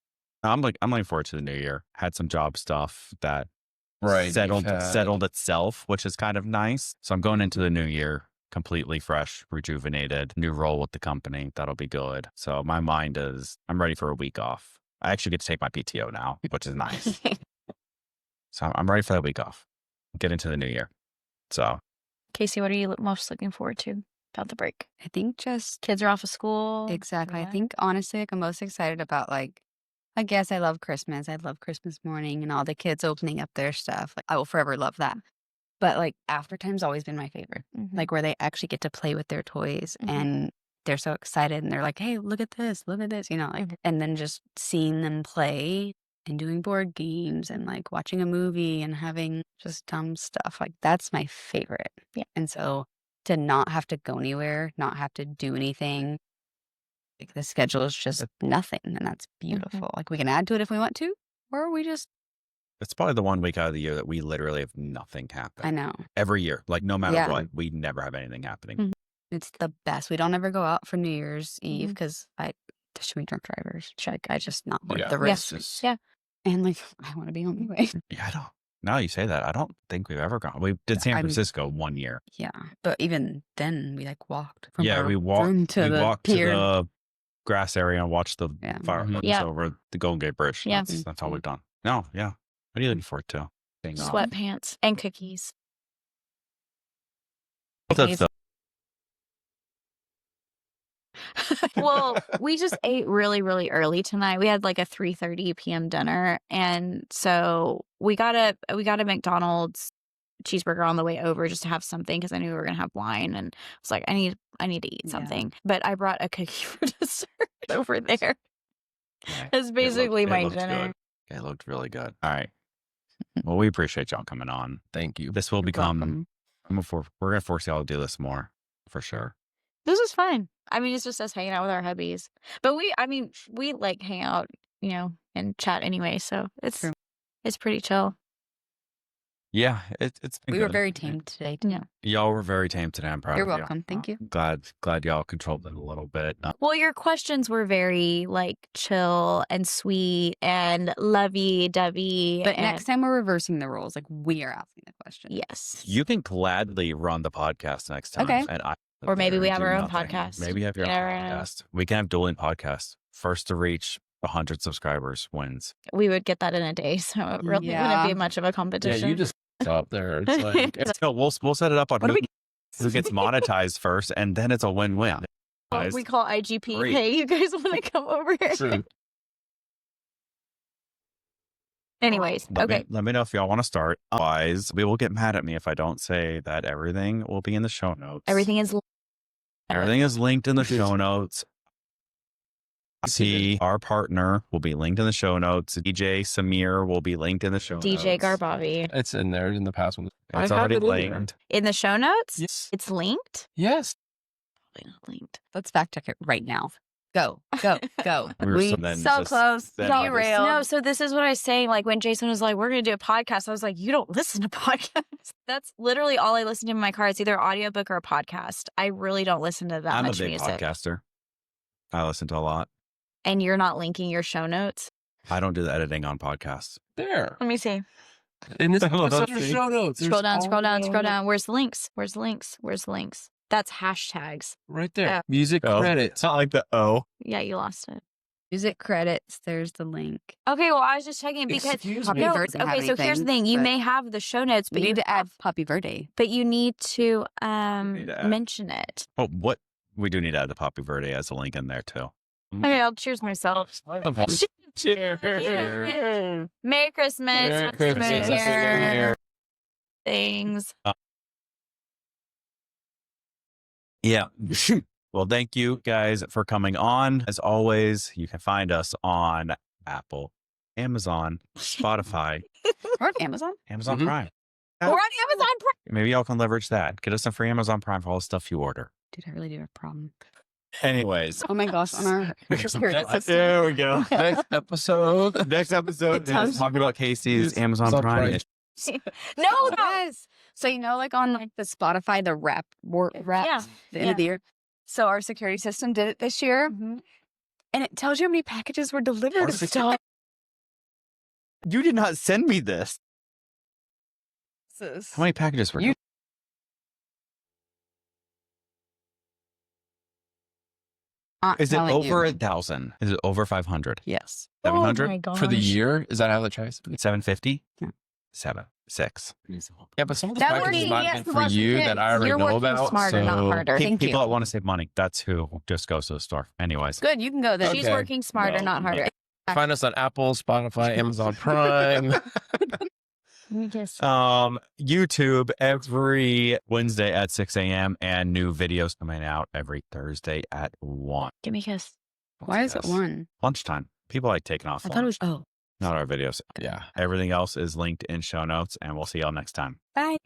A: I'm looking forward to the new year. Had some job stuff that settled itself, which is kind of nice. So I'm going into the new year completely fresh, rejuvenated, new role with the company. That'll be good. So my mind I'm ready for a week off. I actually get to take my PTO now, which is nice. So I'm ready for that week off. Get into the new year. So
D: Casey, what are you most looking forward to about the break?
E: I think just
D: kids are off of school.
E: Exactly. I think honestly, like I'm most excited about I guess I love Christmas. I love Christmas morning and all the kids opening up their stuff. Like, I will forever love that. But like after time's always been my favorite.
D: Mm-hmm.
E: Like where they actually get to play with their toys and they're so excited and they're like, hey, look at this, you know, like, and then just seeing them play and doing board games and like watching a movie and having just dumb stuff. Like that's my favorite.
D: Yeah.
E: And so to not have to go anywhere, not have to do anything, like the schedule is just nothing. And that's beautiful. Like we can add to it if we want to, or we just.
A: It's probably the 1 week out of the year that we literally have nothing happen.
E: I know.
A: Every year, like no matter what, we never have anything happening.
E: It's the best. We don't ever go out for New Year's Eve because should we drunk drivers? I just not worth the risk.
D: Yeah.
E: And like, I want to be on my way.
A: Yeah, I don't. Now you say that, I don't think we've ever gone. We did San Francisco 1 year.
E: Yeah. But even then we like walked from
A: we walked
E: to
A: the grass area and watched the fireworks over the Golden Gate Bridge.
D: Yeah.
A: That's all we've done. No, yeah. What are you looking forward to?
D: Sweatpants and cookies. Well, we just ate really, really early tonight. We had like a 3:30 p.m. dinner, and so we got a McDonald's cheeseburger on the way over just to have something because I knew we were gonna have wine, and I was like, I need to eat something. But I brought a cookie for dessert over there. It's basically my dinner.
A: It looked really good. All right. Well, we appreciate y'all coming on.
B: Thank you.
A: This will become. We're gonna force y'all to do this more for sure.
D: This is fun. I mean, it's just us hanging out with our hubbies. But we like hang out, you know, and chat anyway. So it's pretty chill.
A: Yeah, it's been
E: we
A: good.
E: were very tame today. Too.
D: Yeah.
A: Y'all were very tame today. I'm proud
E: You're
A: of you.
E: welcome.
A: You're
E: Thank you.
A: Glad y'all controlled it a little bit.
D: Well, your questions were very like chill and sweet and lovey-dovey.
E: But next time we're reversing the roles. Like we are asking the question.
D: Yes.
A: You can gladly run the podcast next time.
E: Okay.
A: And
D: or maybe we have our own
A: nothing.
D: podcast.
A: Maybe have your own podcast. We can have dueling podcasts. First to reach 100 subscribers wins.
D: We would get that in a day, so it really wouldn't be much of a competition.
B: Yeah, you just stop there. It's like
A: no, we'll set it up on who gets monetized first, and then it's a win-win.
D: We call IGP. Great. Hey, you guys want to come over here?
B: True.
D: Anyways,
A: let me know if y'all want to start. Otherwise, we will get mad at me if I don't say that everything will be in the show notes.
D: Everything is
A: linked in the show notes. See, our partner will be linked in the show notes. DJ Samir will be linked in the show notes.
D: DJ Garbavi.
B: It's in there in the past one.
A: It's already linked.
D: In the show notes?
B: Yes.
D: It's linked?
B: Yes.
D: Probably not linked.
E: Let's fact check it right now. Go.
A: We
E: so close. Derail.
D: No, so this is what I was saying. Like when Jason was like, we're going to do a podcast, I was like, you don't listen to podcasts. That's literally all I listen to in my car. It's either an audiobook or a podcast. I really don't listen to that much music.
A: I'm a big podcaster. I listen to a lot.
D: And you're not linking your show notes?
A: I don't do the editing on podcasts.
B: There.
D: Let me see.
B: In this show notes.
D: Scroll down. Where's the links? That's hashtags.
B: Right there. Music credits.
A: It's not like the O.
D: Yeah, you lost it.
E: Music credits. There's the link.
D: Okay, well, I was just checking because
E: so
D: here's the thing. You may have the show notes, but
E: you need to add Puppy Verde.
D: But you need to mention it.
A: Oh, what? We do need to add the Poppy Verde as a link in there too.
D: Okay, I'll cheers myself.
B: Cheers.
D: Merry Christmas.
B: Merry Christmas.
D: Things.
A: Yeah. Well, thank you guys for coming on. As always, you can find us on Apple, Amazon, Spotify.
E: We're on Amazon?
A: Amazon
B: Mhm.
A: Prime.
D: We're on Amazon Prime.
A: Maybe y'all can leverage that. Get us some free Amazon Prime for all the stuff you order.
E: Dude, I really do have a problem.
A: Anyways.
E: Oh my gosh, on our
A: There we go.
B: Next episode.
A: Next episode is talking about Casey's Amazon Prime.
D: No,
E: Yes. So like on like the Spotify, the rap,
D: Yeah.
E: the end of the year. So our security system did it this year, and it tells you how many packages were delivered.
A: Our security- You did not send me this. How many packages were
E: You-
A: Is it over 1,000? Is it over 500?
E: Yes.
A: 700?
D: Oh my gosh.
B: For the year? Is that how the chase?
A: 750?
E: Yeah.
A: 7, 6.
B: Yeah, but some of the
E: That
B: packages
E: working,
B: might
E: yes,
B: have been
E: who
B: for you that I already
E: You're
B: know
E: working
B: about.
E: smarter, not
B: so-
E: harder. Thank
A: People
E: you.
A: that want to save money, that's who just goes to the store. Anyways.
E: Good, you can go then.
D: She's
B: Okay.
D: working smarter,
B: Well,
D: not harder.
B: Find us on Apple, Spotify, Amazon Prime.
A: YouTube every Wednesday at 6 a.m. and new videos coming out every Thursday at 1.
D: Give me a kiss.
E: Why is it one?
A: Lunchtime. People like taking off
E: I thought it
A: lunch,
E: was. Oh.
A: not our videos.
B: Yeah.
A: Everything else is linked in show notes, and we'll see y'all next time.
E: Bye.